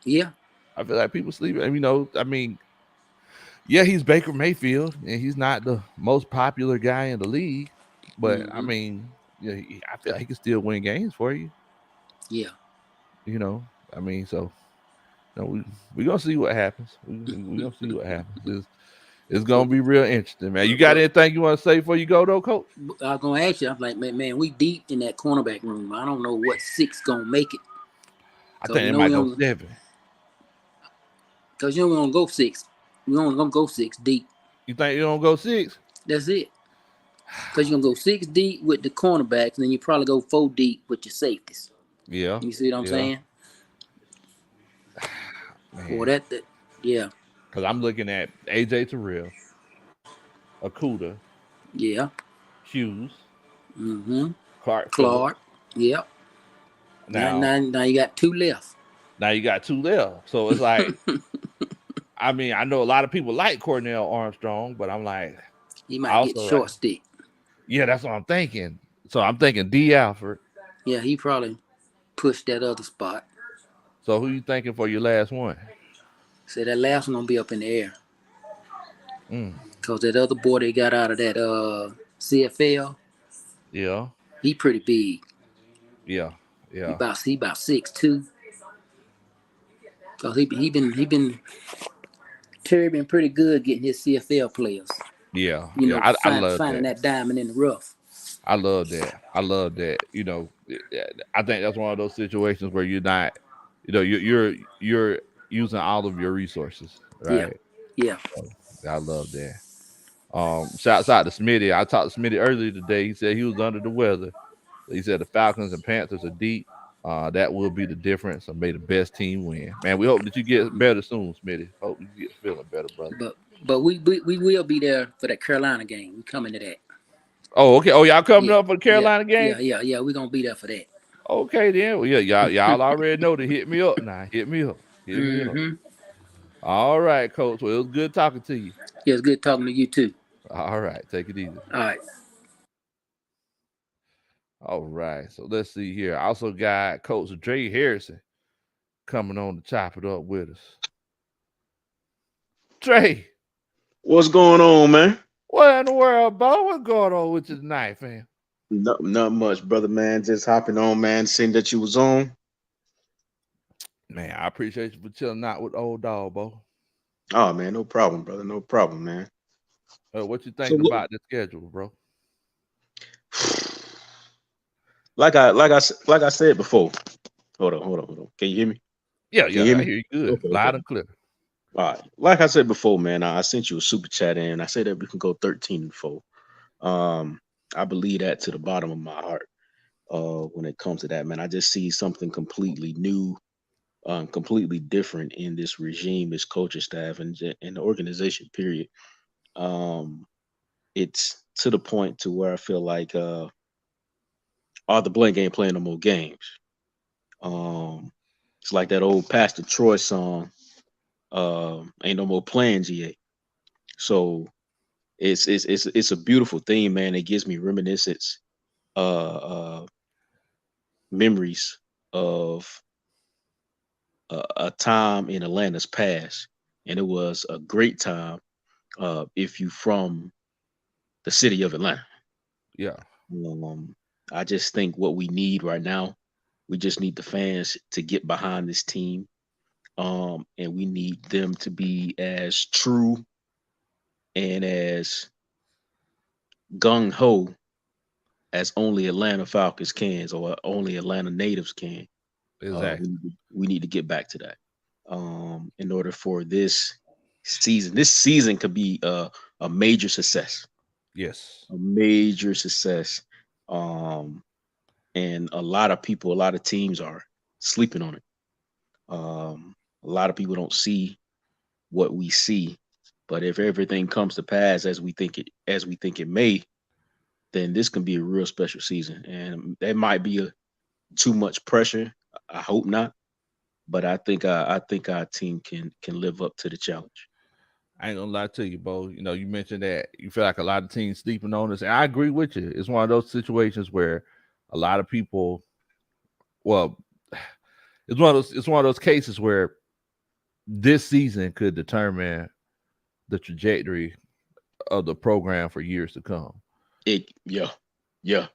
Yeah. I feel like people sleeping. And, I mean, yeah, he's Baker Mayfield, and he's not the most popular guy in the league, but I Mm-hmm. mean, I feel like he can still win games for you. Yeah. I mean, so we gonna see what happens. We gonna see what happens. It's But, gonna be real interesting, man. You but, got but anything you want to say before you go, though, coach? I was gonna ask you. I'm like, man, we deep in that cornerback room. I don't know what six gonna make it. I Cause think you they know we might go don't. 7. Cause you know we don't go six. We only gonna go six deep. You think you don't go 6? That's it. Cause you're gonna go 6 deep with the cornerbacks, and then you probably go 4 deep with your safeties. Yeah, You see what I'm yeah, saying? Or man. that yeah, Because I'm looking at AJ Terrell, Akuda, yeah. Hughes, Mm-hmm. Clark Phillips. Clark. Yep. Now, Now, now, now you got 2 left. now you got 2 left. So it's like, I mean, I know a lot of people like Cornell Armstrong, but I'm like, He might get the also short stick. yeah, that's what I'm thinking. So I'm thinking D Alford. Yeah, he probably pushed that other spot. So who you thinking for your last one? So that last one gonna be up in the air. Mm, Cause that other boy they got out of that CFL, yeah, he pretty big. yeah, He yeah, about 6'2". Cause he been Terry been pretty good getting his CFL players. yeah, You yeah. know, I love finding that. that diamond in the rough. I love that. I love that. I think that's one of those situations where you're not, you're using all of your resources, Yeah, right? yeah. So, I love that. Shouts out to Smitty. I talked to Smitty earlier today. He said he was under the weather. He said the Falcons and Panthers are deep. That will be the difference. And may the best team win. Man, we hope that you get better soon, Smitty. Hope you get feeling better, brother. But we will be there for that Carolina game. We coming to that. Oh, okay. Oh, y'all coming Yeah, up for the yeah, Carolina game? yeah. We're gonna be there for that. Okay, then. Well, yeah, y'all already know to hit me up now. Hit me up. Hit me up. Mm-hmm. All right, coach. Well, it was good talking to you. Yeah, it's good talking to you too. All right, take it easy. All right. All right. So let's see here. I also got Coach Dre Harrison coming on to chop it up with us. Dre, What's going on, man? what in the world, bro? What's going on with you tonight, fam? Not much, brother, man. Just hopping on, man. Seeing that you was on. Man, I appreciate you for chilling out with old dog, bro. Oh, man, no problem, brother. No problem, man. What you So, thinking about the schedule, bro? like I said before. Hold on. Can you hear me? Yeah, Can you yeah, hear I me? hear you good, Okay. loud and clear. All right. Like I said before, man, I sent you a super chat in. I said that we can go 13-4. Um, I believe that to the bottom of my heart. When it comes to that, man, I just see something completely new, completely different in this regime, this coaching staff, and the organization. Period. Um, it's to the point to where I feel like Arthur Blank ain't playing no more games. Um, it's like that old Pastor Troy song, "Ain't no more playing GA." So it's a beautiful thing, man. It gives me reminiscence, uh, memories of a time in Atlanta's past, and it was a great time. If you from the city of Atlanta. Yeah, Um, I just think what we need right now, we just need the fans to get behind this team. And we need them to be as true and as gung ho as only Atlanta Falcons can, or only Atlanta natives can. Exactly. We need to get back to that. In order for this season could be a major success, Yes. a major success. Um, and a lot of people, a lot of teams are sleeping on it. A lot of people don't see what we see, but if everything comes to pass as we think it may, then this can be a real special season. And there might be too much pressure. I hope not, but I think our team can live up to the challenge. I ain't gonna lie to you, Bo. You know, you mentioned that you feel like a lot of teams sleeping on us, and I agree with you. It's one of those situations where a lot of people, well, it's one of those cases where this season could determine the trajectory of the program for years to come. Yeah.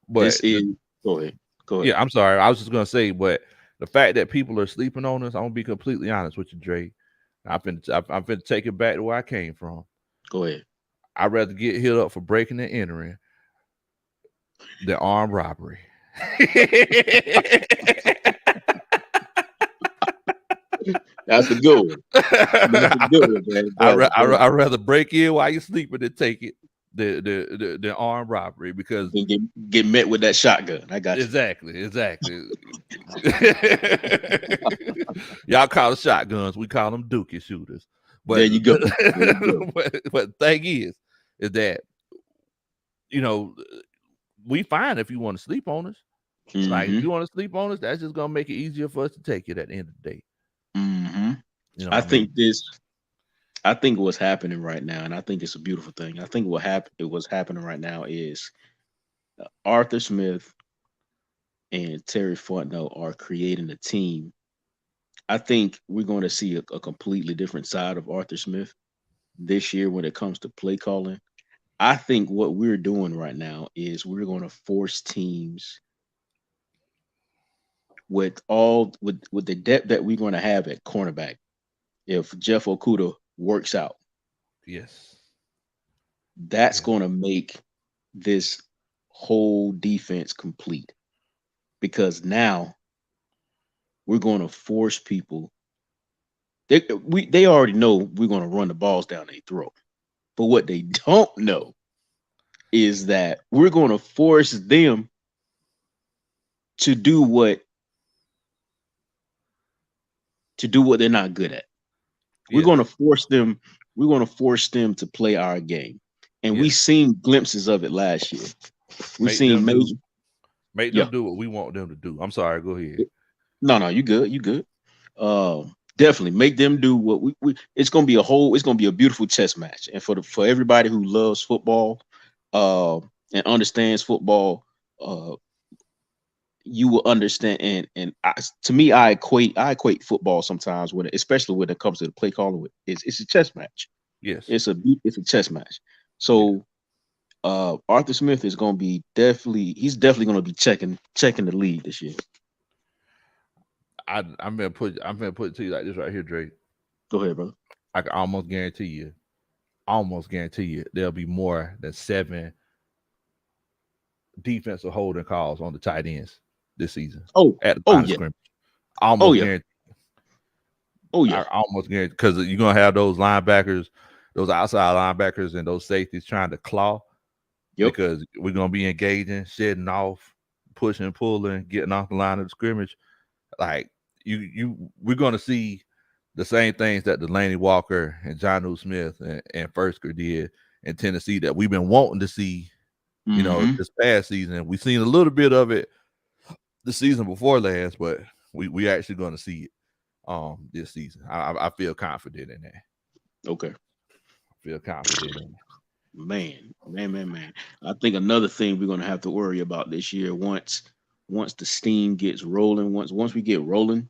But This is go ahead. Go ahead. yeah, I'm sorry. I was just gonna say, but the fact that people are sleeping on us, I'm gonna be completely honest with you, Dre. I'm finna take it back to where I came from. Go ahead. I'd rather get hit up for breaking and entering than armed robbery. That's a good one. That's a good one, man. I'd rather break in while you're sleeping than take it the armed robbery because get met with that shotgun. I got you. Exactly. Y'all call it shotguns. We call them dookie shooters. But there you go. But the thing is that we fine if you want to sleep on us. Mm-hmm. Like if you want to sleep on us, that's just gonna make it easier for us to take it at the end of the day. Mm-hmm. I think what's happening right now, and I think it's a beautiful thing. I think what's happening right now is Arthur Smith and Terry Fontenot are creating a team. I think we're going to see a completely different side of Arthur Smith this year when it comes to play calling. I think what we're doing right now is we're going to force teams with the depth that we're going to have at cornerback. If Jeff Okudah works out, yes, that's going to make this whole defense complete, because now we're going to force people. They already know we're going to run the balls down their throat, but what they don't know is that we're going to force them to do what they're not good at. We're going to force them. We're going to force them to play our game, and we've seen glimpses of it last year. We've seen major. Make them do what we want them to do. I'm sorry. Go ahead. No, you good. You good. Definitely make them do what we. It's gonna be a beautiful chess match, and for everybody who loves football, and understands football, you will understand. And to me, I equate football sometimes especially when it comes to the play calling. It's a chess match. Yes, it's a chess match. So, Arthur Smith is going to be definitely going to be checking the lead this year. I'm gonna put it to you like this right here, Drake. Go ahead, brother. I can almost guarantee you there'll be more than 7 defensive holding calls on the tight ends this season. At the line of scrimmage. Guarantee. I almost guarantee, because you're gonna have those linebackers, those outside linebackers, and those safeties trying to claw. Because we're gonna be engaging, shedding off, pushing, pulling, getting off the line of the scrimmage. Like we're gonna see the same things that Delaney Walker and Jonnu Smith and Firsker did in Tennessee that we've been wanting to see, this past season. We've seen a little bit of it the season before last, but we actually going to see it this season. I feel confident in that. Okay. I feel confident in that. Man. I think another thing we're going to have to worry about this year, once the steam gets rolling, once we get rolling,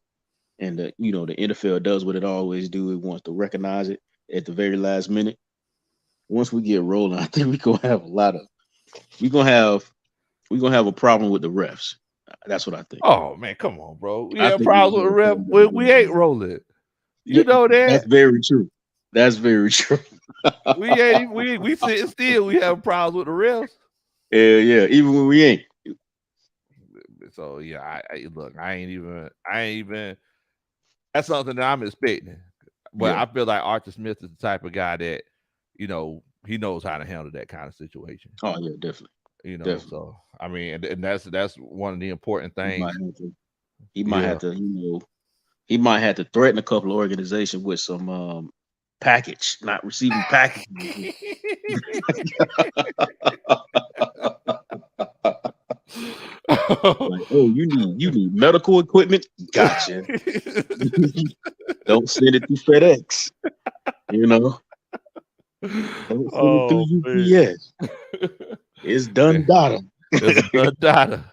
and the NFL does what it always do, it wants to recognize it at the very last minute. Once we get rolling, I think we're gonna have a problem with the refs. That's what I think. Oh man, come on, bro. We have problems with the refs. We ain't rolling. You know that. That's very true. we sitting still. We have problems with the refs. Yeah. Even when we ain't. So yeah, look, I ain't even. That's something that I'm expecting. But Yeah. I feel like Arthur Smith is the type of guy that, he knows how to handle that kind of situation. Oh yeah, definitely. Definitely. So I mean, and that's one of the important He might things. have to. He might Yeah. have to. He might have to threaten a couple of organizations with some package, not receiving package. Like, oh, you need medical equipment. Gotcha. Don't send it through FedEx. Don't send it through Oh man. UPS. It's done data. It's done data.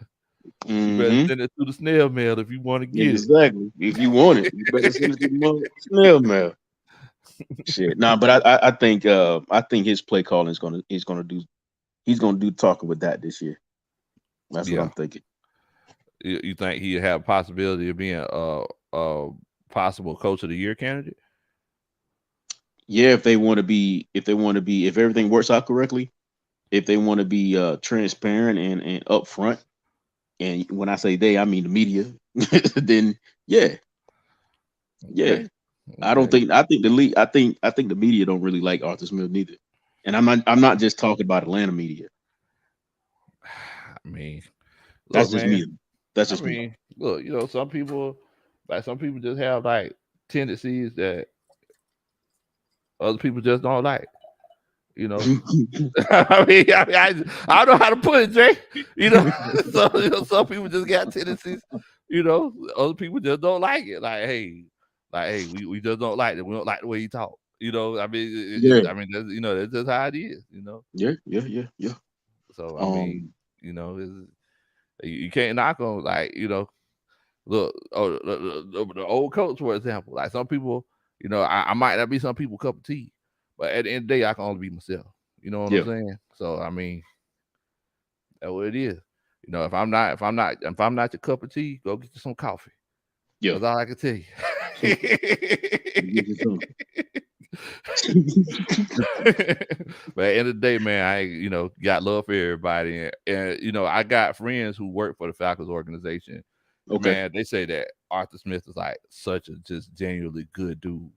You better Mm-hmm. send it through the snail mail if you want to get it. Exactly. If you want it, you better send it through the snail mail. Shit. Nah, but I think his play calling is gonna do talking with that this year. That's what Yeah. I'm thinking. You think he have a possibility of being a possible coach of the year candidate? Yeah, if everything works out correctly, if they want to be transparent and upfront, and when I say they, I mean the media, then yeah. Okay. I don't think I think the league I think the media don't really like Arthur Smith neither. And I'm not just talking about Atlanta media. I mean, That's look, just man. me. That's I just me. mean, look, some people just have like tendencies that other people just don't like. I don't know how to put it, Jay. So some people just got tendencies. Other people just don't like it. Like, hey, we just don't like it. We don't like the way he talk. I mean, Yeah. That's just how it is. Yeah. So I mean, Um you can't knock on look, the old coach, for example. Like some people, I might not be some people's cup of tea, but at the end of the day, I can only be myself. You know what I'm yeah. saying? So I mean, that's what it is. If I'm not your cup of tea, go get you some coffee. Yeah. That's all I can tell you. But at the end of the day, man, I got love for everybody, and I got friends who work for the Falcons organization. Okay. Man, they say that Arthur Smith is like such a just genuinely good dude.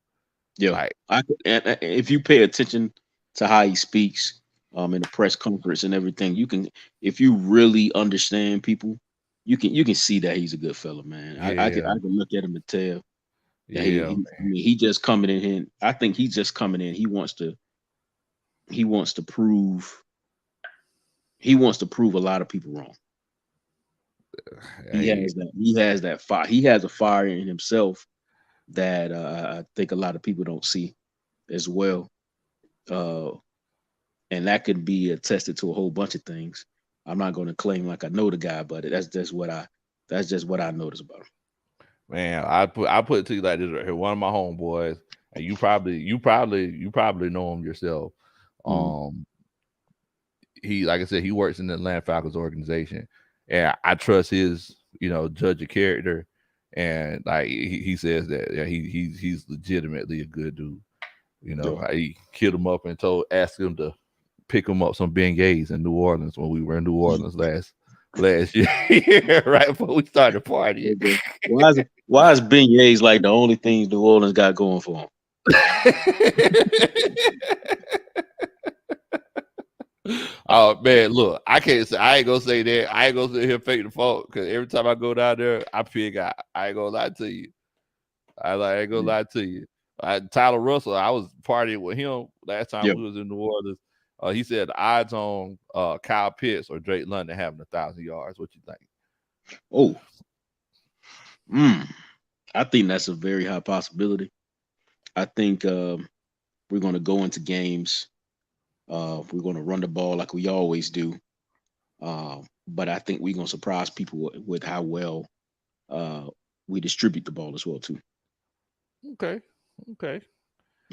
Yeah. Like, And if you pay attention to how he speaks in the press conference and everything, if you really understand people, you can see that he's a good fella, man. I can look at him and tell that he just coming in here. I think he's just coming in. He wants to prove a lot of people wrong. He has that fire. He has a fire in himself that I think a lot of people don't see as well. And that could be attested to a whole bunch of things. I'm not going to claim like I know the guy, but that's just what I noticed about him. Man, I put it to you like this right here. One of my homeboys, and you probably know him yourself. He, like I said, he works in the Atlanta Falcons organization, and I trust his judge of character, and like he says that he's legitimately a good dude. He killed him up and asked him to pick him up some beignets in New Orleans when we were in New Orleans last year, right before we started partying. Okay. Why is beignets like the only thing New Orleans got going for him? Oh man, look, I ain't gonna say that. I ain't gonna sit here fake the fault because every time I go down there, I pig out. I ain't gonna lie to you. I ain't gonna lie to you. Tyler Russell, I was partying with him last time we was in New Orleans. He said the odds on Kyle Pitts or Drake London having 1,000 yards. What you think? Oh, I think that's a very high possibility. I think we're going to go into games. We're going to run the ball like we always do. But I think we're going to surprise people with how well we distribute the ball as well too. Okay.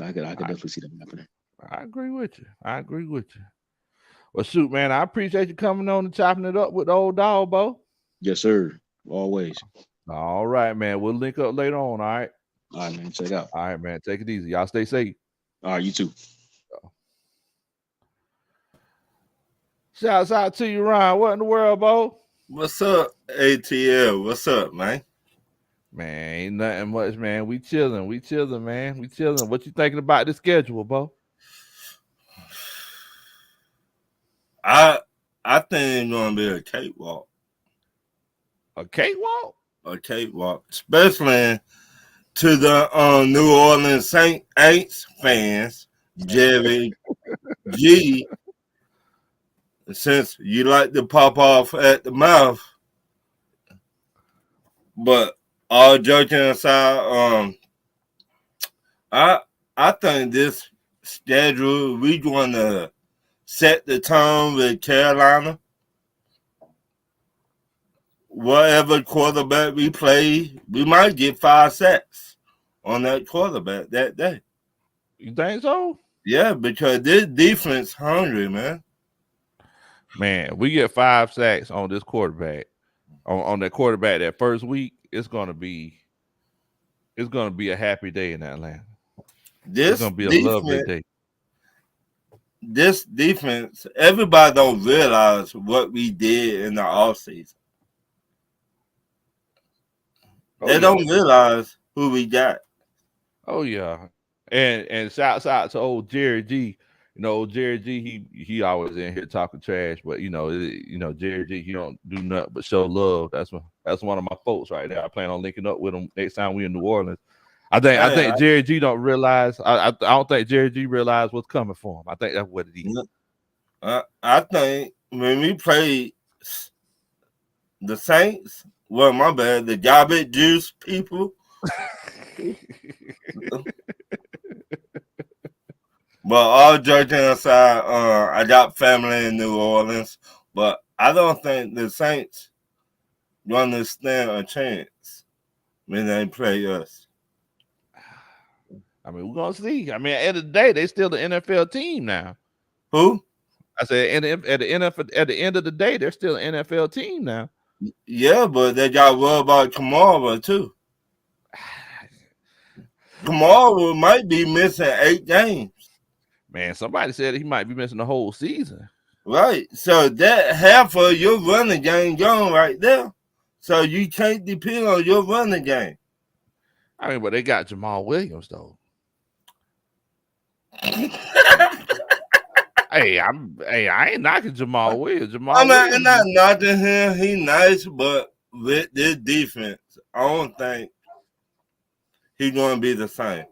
I could definitely see that happening. I agree with you. Well, shoot, man, I appreciate you coming on and chopping it up with the old dog, Bo. Yes, sir. Always. All right, man. We'll link up later on. All right. All right, man. Check out. All right, man. Take it easy. Y'all stay safe. All right, you too. Shouts out to you, Ryan. What in the world, Bo? What's up, ATL? What's up, man? Man, ain't nothing much, man. We chilling, man. We chilling. What you thinking about the schedule, Bo? I I think it's gonna be a cakewalk. A cakewalk? A cakewalk. Especially to the New Orleans Saints fans, Jerry G, since you like to pop off at the mouth. But all joking aside, I I think this schedule we gonna set the tone with Carolina. Whatever quarterback we play, we might get 5 sacks on that quarterback that day. You think so? Yeah, because this defense hungry, man. Man, we get 5 sacks on this quarterback. On that quarterback that first week, it's gonna be a happy day in Atlanta. It's This gonna be a lovely defense, day. this defense, everybody don't realize what we did in the offseason. Oh They yeah. don't realize who we got. Oh yeah. And shouts out to old Jerry G. You know, old Jerry G, he always in here talking trash, but Jerry G, he don't do nothing but show love. That's one of my folks right there. I plan on linking up with him next time we in New Orleans. I Man, think Jerry G don't realize. I don't think Jerry G realize what's coming for him. I think that's what it is. I think when we played the Saints, well, my bad, the garbage juice people. But all joking aside, I got family in New Orleans, but I don't think the Saints gonna stand a chance when they play us. I mean, we're gonna see. I mean, at the end of the day, they still the NFL team now. Who? I said, at the end of the day, they're still an NFL team now. Yeah, but they got worried about Kamara too. Kamara might be missing 8 games. Man, somebody said he might be missing the whole season. Right. So that half of your running game gone right there. So you can't depend on your running game. I mean, but they got Jamal Williams though. I ain't knocking Jamal Williams. I'm not knocking him. He nice, but with this defense, I don't think he's going to be the same.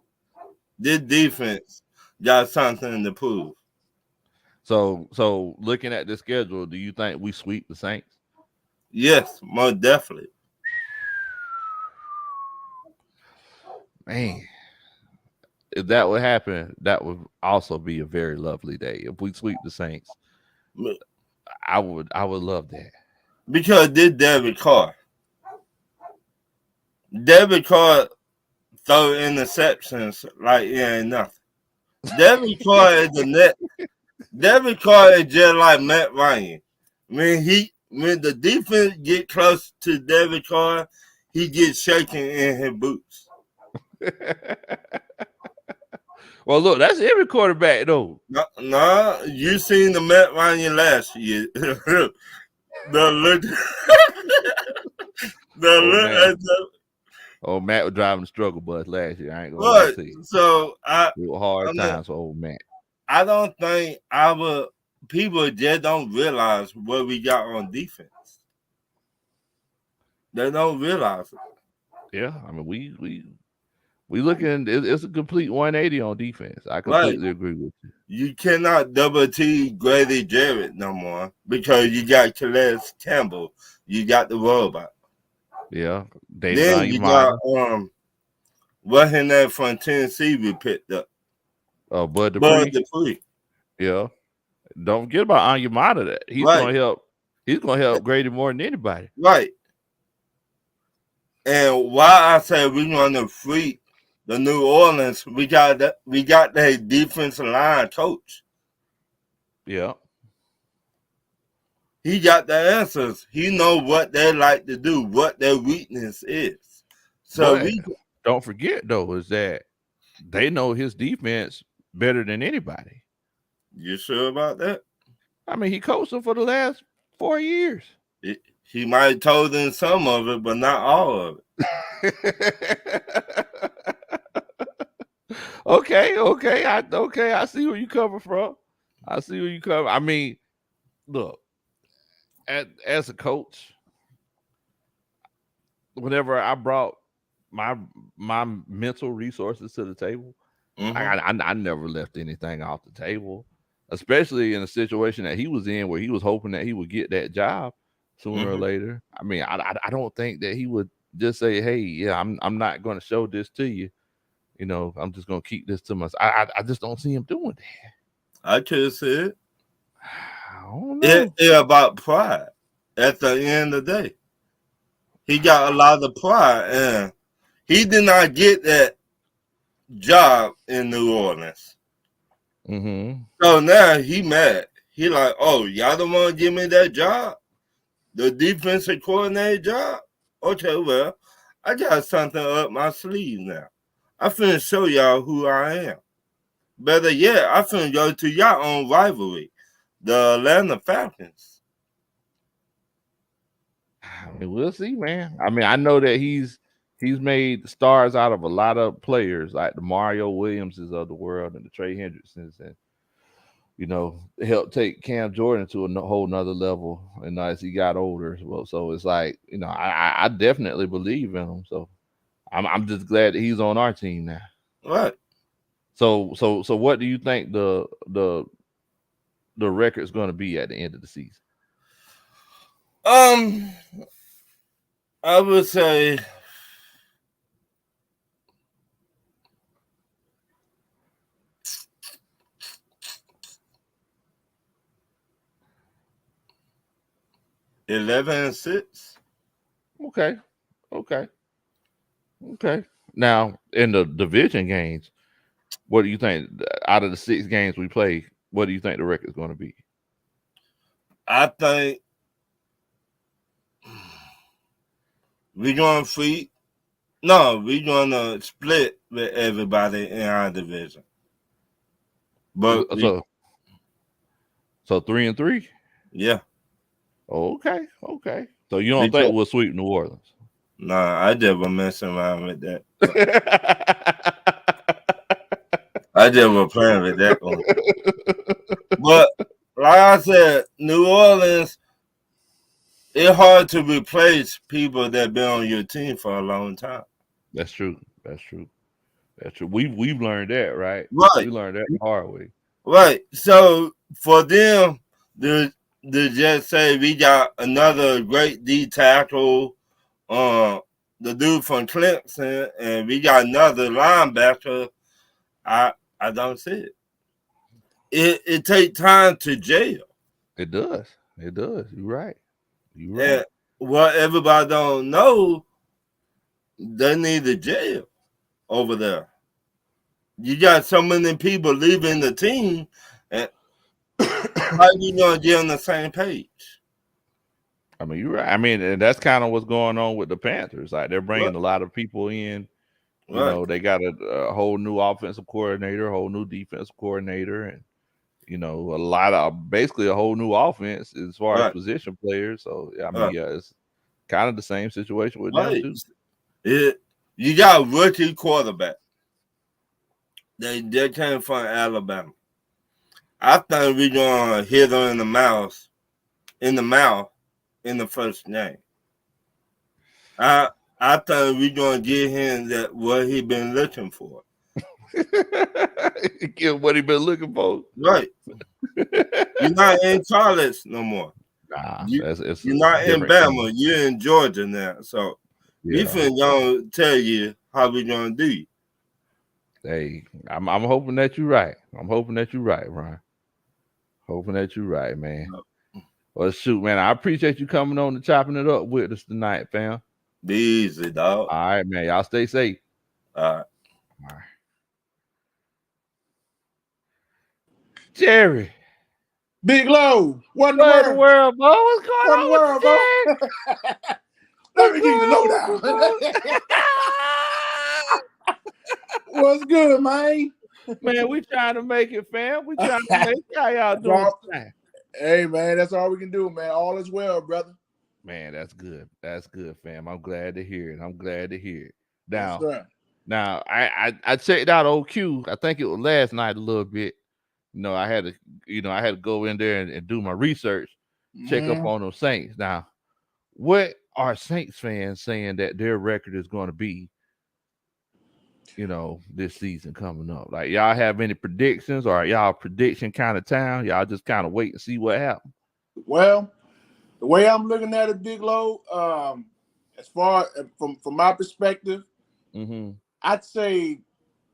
This defense got something to prove. So looking at the schedule, do you think we sweep the Saints? Yes, most definitely. Man, if that would happen, that would also be a very lovely day. If we sweep the Saints, I would love that. Because this David Carr throw interceptions like it ain't nothing. David Carr is the net. David Carr is just like Matt Ryan. When the defense get close to David Carr, he gets shaken in his boots. Well, look, that's every quarterback though. No, you seen the Matt Ryan last year. the look, Matt was driving the struggle bus last year. I ain't gonna lie to you. So it was hard times for old Matt. I don't think our people just don't realize what we got on defense. They don't realize it. Yeah, I mean we looking. It's a complete 180 on defense. I completely agree with you. You cannot double T Grady Jarrett no more because you got Calais Campbell. You got the robot. Yeah. Then you got what in that from Tennessee we picked up. Bud Dupree. Yeah. Don't forget about Anyamata. He's gonna help. He's gonna help Grady more than anybody. Right. And why I say we're gonna free the New Orleans, we got that defensive line coach. Yeah. He got the answers. He know what they like to do, what their weakness is. So don't forget though, is that they know his defense better than anybody. You sure about that? I mean, he coached them for the last 4 years. He might have told them some of it, but not all of it. Okay. I see where you coming from. I mean, look, as a coach, whenever I brought my mental resources to the table, I never left anything off the table, especially in a situation that he was in where he was hoping that he would get that job sooner or later. I mean, I don't think that he would just say, "Hey, yeah, I'm not going to show this to you. You know, I'm just going to keep this to myself." I just don't see him doing that. I could say it. I don't know. It's about pride. At the end of the day, he got a lot of pride, and he did not get that job in New Orleans. So now he mad. He like, oh, y'all don't want to give me that job, the defensive coordinator job. Okay, well, I got something up my sleeve now. I finna show y'all who I am. Better yet, I finna go to your own rivalry, the Atlanta Falcons. I mean, we'll see, man. I mean, I know that he's made stars out of a lot of players, like the Mario Williamses of the world and the Trey Hendricksons, and you know, helped take Cam Jordan to a whole nother level. And as he got older, well, so it's like, you know, I definitely believe in him. So I'm just glad that he's on our team now. Right. So what do you think the record's going to be at the end of the season? I would say 11-6. Okay. Now in the division games, what do you think out of the 6 games we play? What do you think the record's going to be? I think we're going to we're going to split with everybody in our division. But so 3-3? Yeah. Okay. So you don't think we'll sweep New Orleans? Nah, I never mess around with that. I never playing with that one. But like I said, New Orleans, it's hard to replace people that been on your team for a long time. That's true. We've learned that, right? Right. We learned that the hard way. Right. So for them, the just say we got another great D tackle, the dude from Clemson, and we got another linebacker. I don't see it. It takes time to jail. It does. You're right. And what everybody don't know, they need a jail over there. You got so many people leaving the team, and how you gonna get on the same page? I mean, you're right. I mean, and that's kind of what's going on with the Panthers. Like they're bringing a lot of people in. You know, they got a whole new offensive coordinator, a whole new defensive coordinator, and you know, basically a whole new offense as far as position players. So I mean, it's kind of the same situation with them too. You got a rookie quarterback. They came from Alabama. I think we're gonna hit her in the mouth in the first game. I think we're gonna get him what he been looking for. Get what he been looking for. Right. You're not in college no more. Nah, you're not in Bama. You're in Georgia now. So we finna gonna tell you how we gonna do you. Hey, I'm hoping that you're right. I'm hoping that you're right, Ron. Hoping that you're right, man. Well, shoot, man. I appreciate you coming on and chopping it up with us tonight, fam. Be easy, dog. All right, man. Y'all stay safe. All right. Jerry. Big Low. What in the world, bro? What's going on with you, Let me give you the lowdown. What's good, man? Man, we trying to make it, fam. We trying to make it. How y'all doing tonight? Hey, man, that's all we can do, man. All is well, brother. Man, that's good. That's good, fam. I'm glad to hear it. I'm glad to hear it. Yes, Now, sir. now I checked out OQ. I think it was last night a little bit. I had to, I had to go in there and do my research, check up Mhm. on those Saints. Now, what are Saints fans saying that their record is going to be, this season coming up? Like, y'all have any predictions, or are y'all prediction kind of town? Y'all just kind of wait and see what happens? Well, the way I'm looking at it, Big Low, as far from my perspective, Mm-hmm. I'd say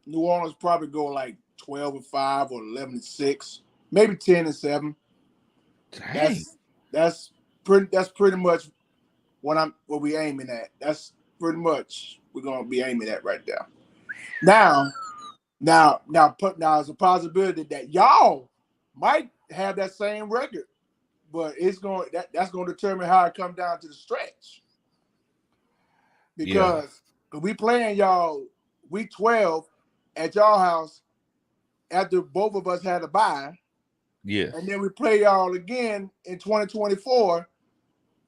New Orleans probably go like 12-5 or 11-6, maybe 10-7. Dang. That's pretty much what we aiming at. That's pretty much we're gonna be aiming at right there. Now, there's a possibility that y'all might have that same record, but that's going to determine how it comes down to the stretch. Yeah. Because we playing y'all week 12 at y'all house after both of us had a bye, Yes. and then we play y'all again in 2024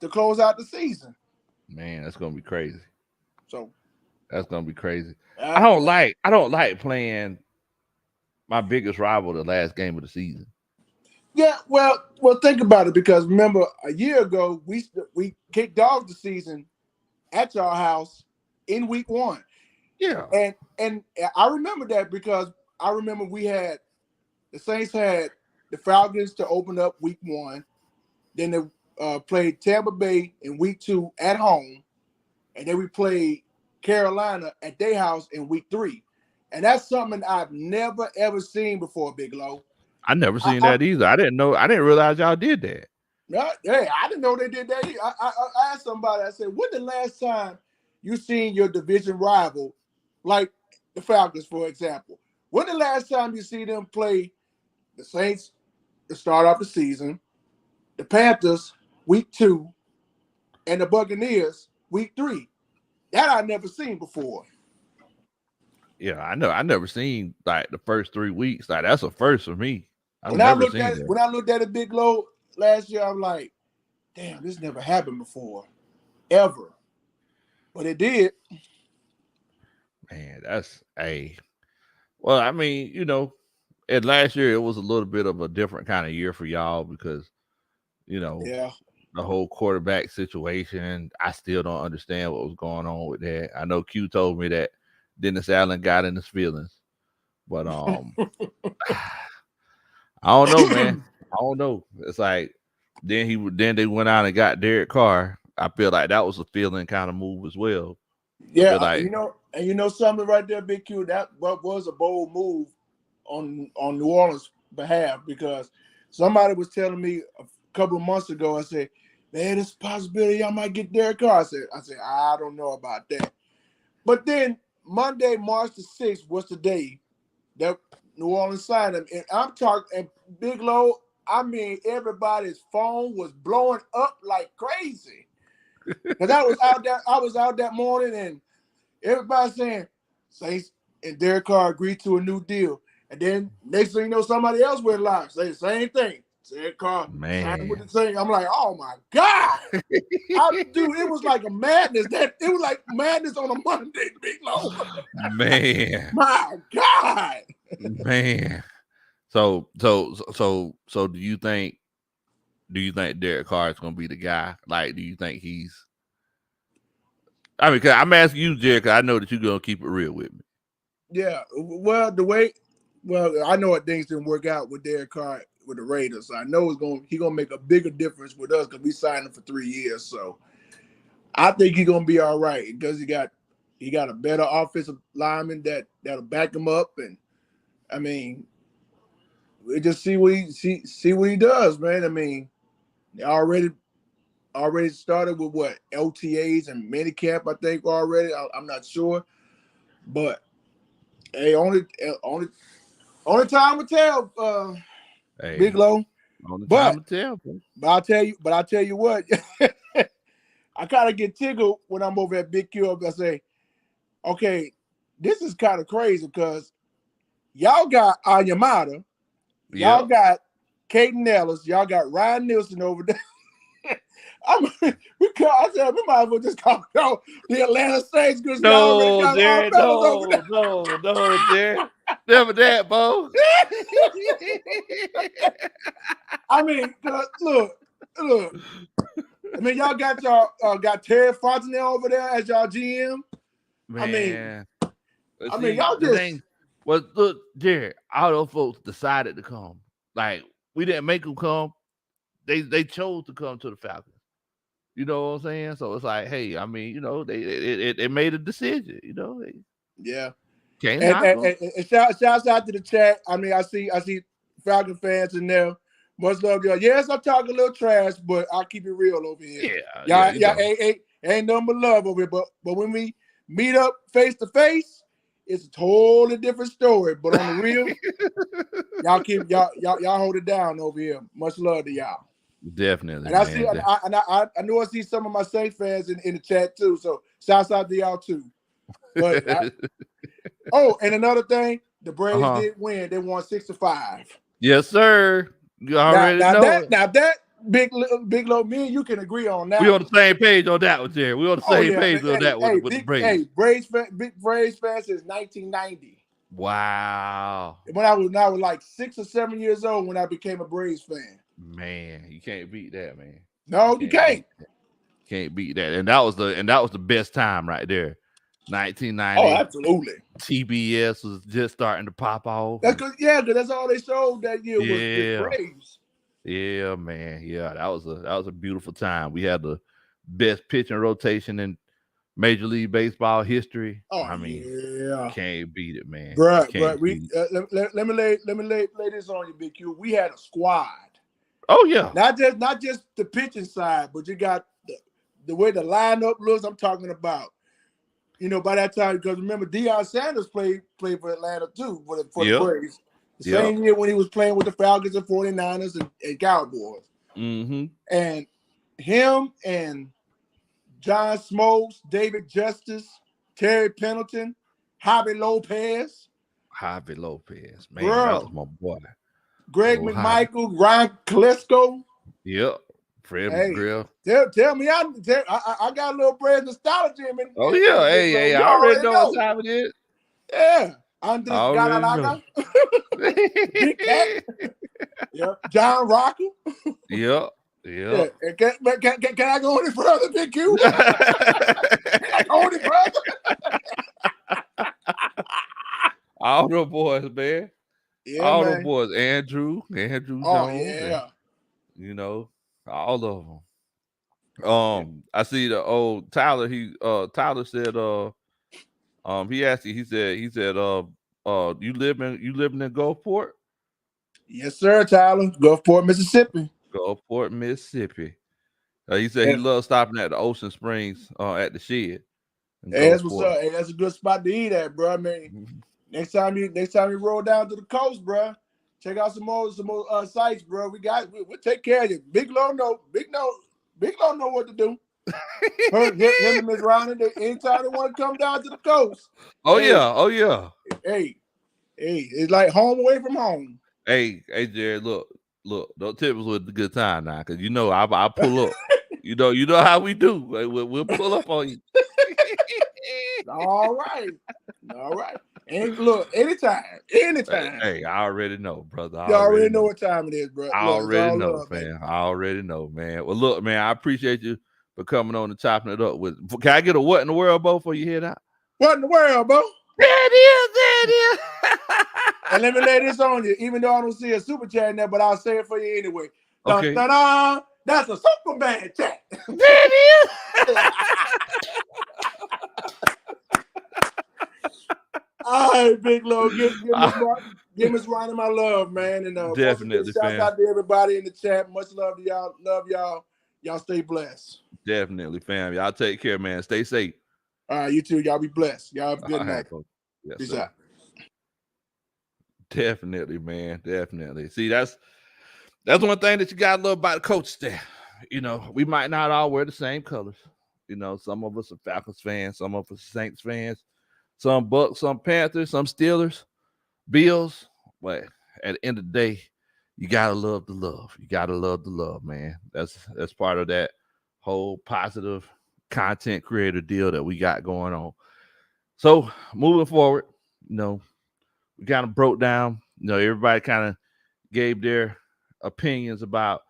to close out the season. Man, that's gonna be crazy. So That's gonna be crazy. I don't like playing my biggest rival the last game of the season. yeah, well, think about it, because remember a year ago we kicked off the season at your house in week 1. Yeah. And I remember that because I remember the Saints had the Falcons to open up week 1. Then they played Tampa Bay in week 2 at home. And then we played Carolina at their house in week 3. And that's something I've never, ever seen before, Big Low. I never seen that either. I didn't realize y'all did that. Hey, I didn't know they did that either. I asked somebody, I said, when the last time you seen your division rival, like the Falcons, for example, when the last time you see them play the Saints to start off the season, the Panthers week 2, and the Buccaneers week 3? That I've never seen before. Yeah, I know. I never seen like the first 3 weeks. Like, that's a first for me. When I looked at it, Big Low last year, I'm like, damn, this never happened before, ever. But it did. Man, that's well, I mean, and last year it was a little bit of a different kind of year for y'all because, Yeah. the whole quarterback situation. I still don't understand what was going on with that. I know Q told me that Dennis Allen got in his feelings, but I don't know, man. I don't know. It's like then they went out and got Derek Carr. I feel like that was a feeling kind of move as well. Yeah, like, something right there, Big Q. That was a bold move on New Orleans' behalf, because somebody was telling me a couple of months ago. I said, "Man, there's a possibility I might get Derek Carr." I said, I don't know about that. But then Monday, March the 6th, was the day that New Orleans signed him, and I'm talking, and Big Low, I mean, everybody's phone was blowing up like crazy. Because I was out that morning, and everybody saying Saints and Derek Carr agreed to a new deal. And then next thing you know, somebody else went live, say the same thing. Derek Carr signed with the Saints. I'm like, oh my God. Dude, it was like a madness. It was like madness on a Monday, Big Low. Man. My God. Man. So do you think Derek Carr is gonna be the guy? Like, do you think he's? I mean, 'cause I'm asking you, Jared, because I know that you're gonna keep it real with me. Yeah, well, I know things didn't work out with Derek Carr with the Raiders. So I know he's gonna make a bigger difference with us because we signed him for 3 years. So I think he's gonna be all right because he got a better offensive lineman that'll back him up, and I mean, we just see what he does, man. I mean, they already started with what LTAs and minicamp, I think already. I'm not sure, but hey, only time will tell, Big Low. Only time will tell. But I'll tell you what, I kind of get tickled when I'm over at Big Q. I say, okay, this is kind of crazy because y'all got Yamada, y'all got Caden Ellis, y'all got Ryan Nielsen over there, I said we might as well just call it the Atlanta Saints because y'all already No, got Jared, all over there. no, Jared. Never that, Bo. I mean, look. I mean, y'all got got Terry Fontenot over there as y'all GM. Man. I mean, y'all just. Well, look, Jared, all those folks decided to come. Like, we didn't make them come. They chose to come to the Falcons. You know what I'm saying? So it's like, hey, I mean, you know, they made a decision. You know, Yeah. can't knock them. And shouts out to the chat. I mean, I see Falcon fans in there. Much love to y'all. Yes, I'm talking a little trash, but I'll keep it real over here. Yeah, y'all ain't nothing but love over here. But when we meet up face to face, it's a totally different story. But on the real, y'all hold it down over here. Much love to y'all. Definitely. And I know I see some of my Saints fans in the chat too. So shouts out to y'all too. But and another thing, the Braves did win. They won 6-5. Yes, sir. You already know. Now that Big Low, me and you can agree on that. We on the same page on that one, Jerry. We on the same page on that one with the Braves. Hey, big Braves fan since 1990. Wow. When I was like 6 or 7 years old when I became a Braves fan. Man, you can't beat that, man. No, you can't. Can't beat that. And that was the best time right there. 1990. Oh, absolutely. TBS was just starting to pop off. That's because that's all they showed that year was Braves. Yeah, man. Yeah, that was a beautiful time. We had the best pitching rotation in Major League Baseball history. Oh, I mean, can't beat it, man. Bruh, let me lay this on you, Big Q. We had a squad. Oh yeah. Not just the pitching side, but you got the way the lineup looks. I'm talking about. You know, by that time, because remember, Deion Sanders played for Atlanta too for the Braves. The same year when he was playing with the Falcons and 49ers and Cowboys. Mm-hmm. And him and John Smoltz, David Justice, Terry Pendleton, Javi Lopez. Man, that was my boy. Greg McMichael, Ryan Klesko. Yep. Fred McGrill. Tell me, I got a little Braves nostalgia in me. Oh yeah, hey, I already know what time it is. Yeah, Andres Galarraga, Big Cat, John Rocker. Yeah. Can I go any further, Big Q? Can I go any further? All the boys, man. Yeah, all man. the boys. Andrew Jones. Oh yeah. And, you know, all of them. I see the old Tyler. Tyler said, he asked you. He said, you living in Gulfport? Yes, sir, Tyler. Gulfport, Mississippi. Gulfport, Mississippi. He said he loves stopping at the Ocean Springs at the shed. Hey, that's what's up. Hey, that's a good spot to eat at, bro. I mean, next time you roll down to the coast, bro, check out some more sites, bro. We'll take care of you. Big Low know what to do. Him and Miss Ronnie, anytime they want to come down to the coast. Oh yeah. Hey, it's like home away from home. Hey, Jared, look, don't tip us with the good time now, because you know I pull up. you know how we do. We'll pull up on you. All right. And look, anytime. Hey, I already know, brother. You already know what time it is, bro. I already know, man. I already know, man. Well, look, man, I appreciate you for coming on and chopping it up with. Can I get a what in the world, Bo, before you head out? What in the world, Bo? There it is. And let me lay this on you, even though I don't see a super chat in there, but I'll say it for you anyway. Okay. Dun, dun, dun. That's a Superman chat. There it is. All right, Big Low, give Miss Ronnie my love, man. And definitely, shout out to everybody in the chat. Much love to y'all. Love y'all. Y'all stay blessed. Definitely, fam. Y'all take care, man. Stay safe. All right, you too. Y'all be blessed. Y'all have a good night. Yes, Peace sir. out. Definitely, man. Definitely. See, that's one thing that you gotta love about the coach staff. You know, we might not all wear the same colors. You know, some of us are Falcons fans, some of us are Saints fans, some Bucks, some Panthers, some Steelers, Bills. But at the end of the day, you gotta love the love. You gotta love the love, man. That's part of that whole positive content creator deal that we got going on. So moving forward, we kind of broke down, everybody kind of gave their opinions about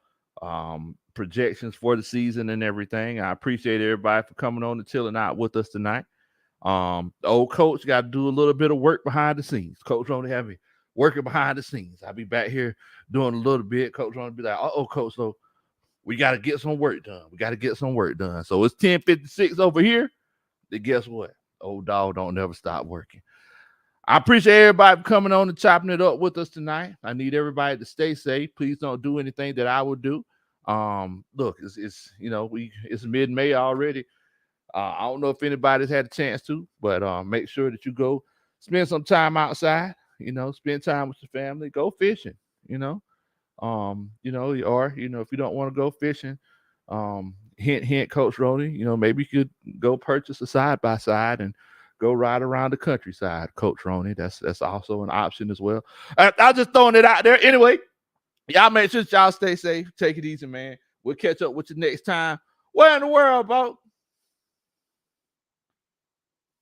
projections for the season and everything. I appreciate everybody for coming on and chilling out with us tonight. The old coach got to do a little bit of work behind the scenes. Coach only have me working behind the scenes. I'll be back here doing a little bit. Coach only be like, coach, so we got to get some work done. So it's 10:56 over here. Then guess what? Old dog don't never stop working. I appreciate everybody for coming on and chopping it up with us tonight. I need everybody to stay safe. Please don't do anything that I would do. Look, it's mid-May already. I don't know if anybody's had a chance to, but make sure that you go spend some time outside, spend time with your family, go fishing, or if you don't want to go fishing, hint, Coach Roney, maybe you could go purchase a side-by-side and go ride around the countryside, Coach Roney. That's also an option as well. I'm just throwing it out there. Anyway, y'all make sure y'all stay safe. Take it easy, man. We'll catch up with you next time. Where in the world, bro?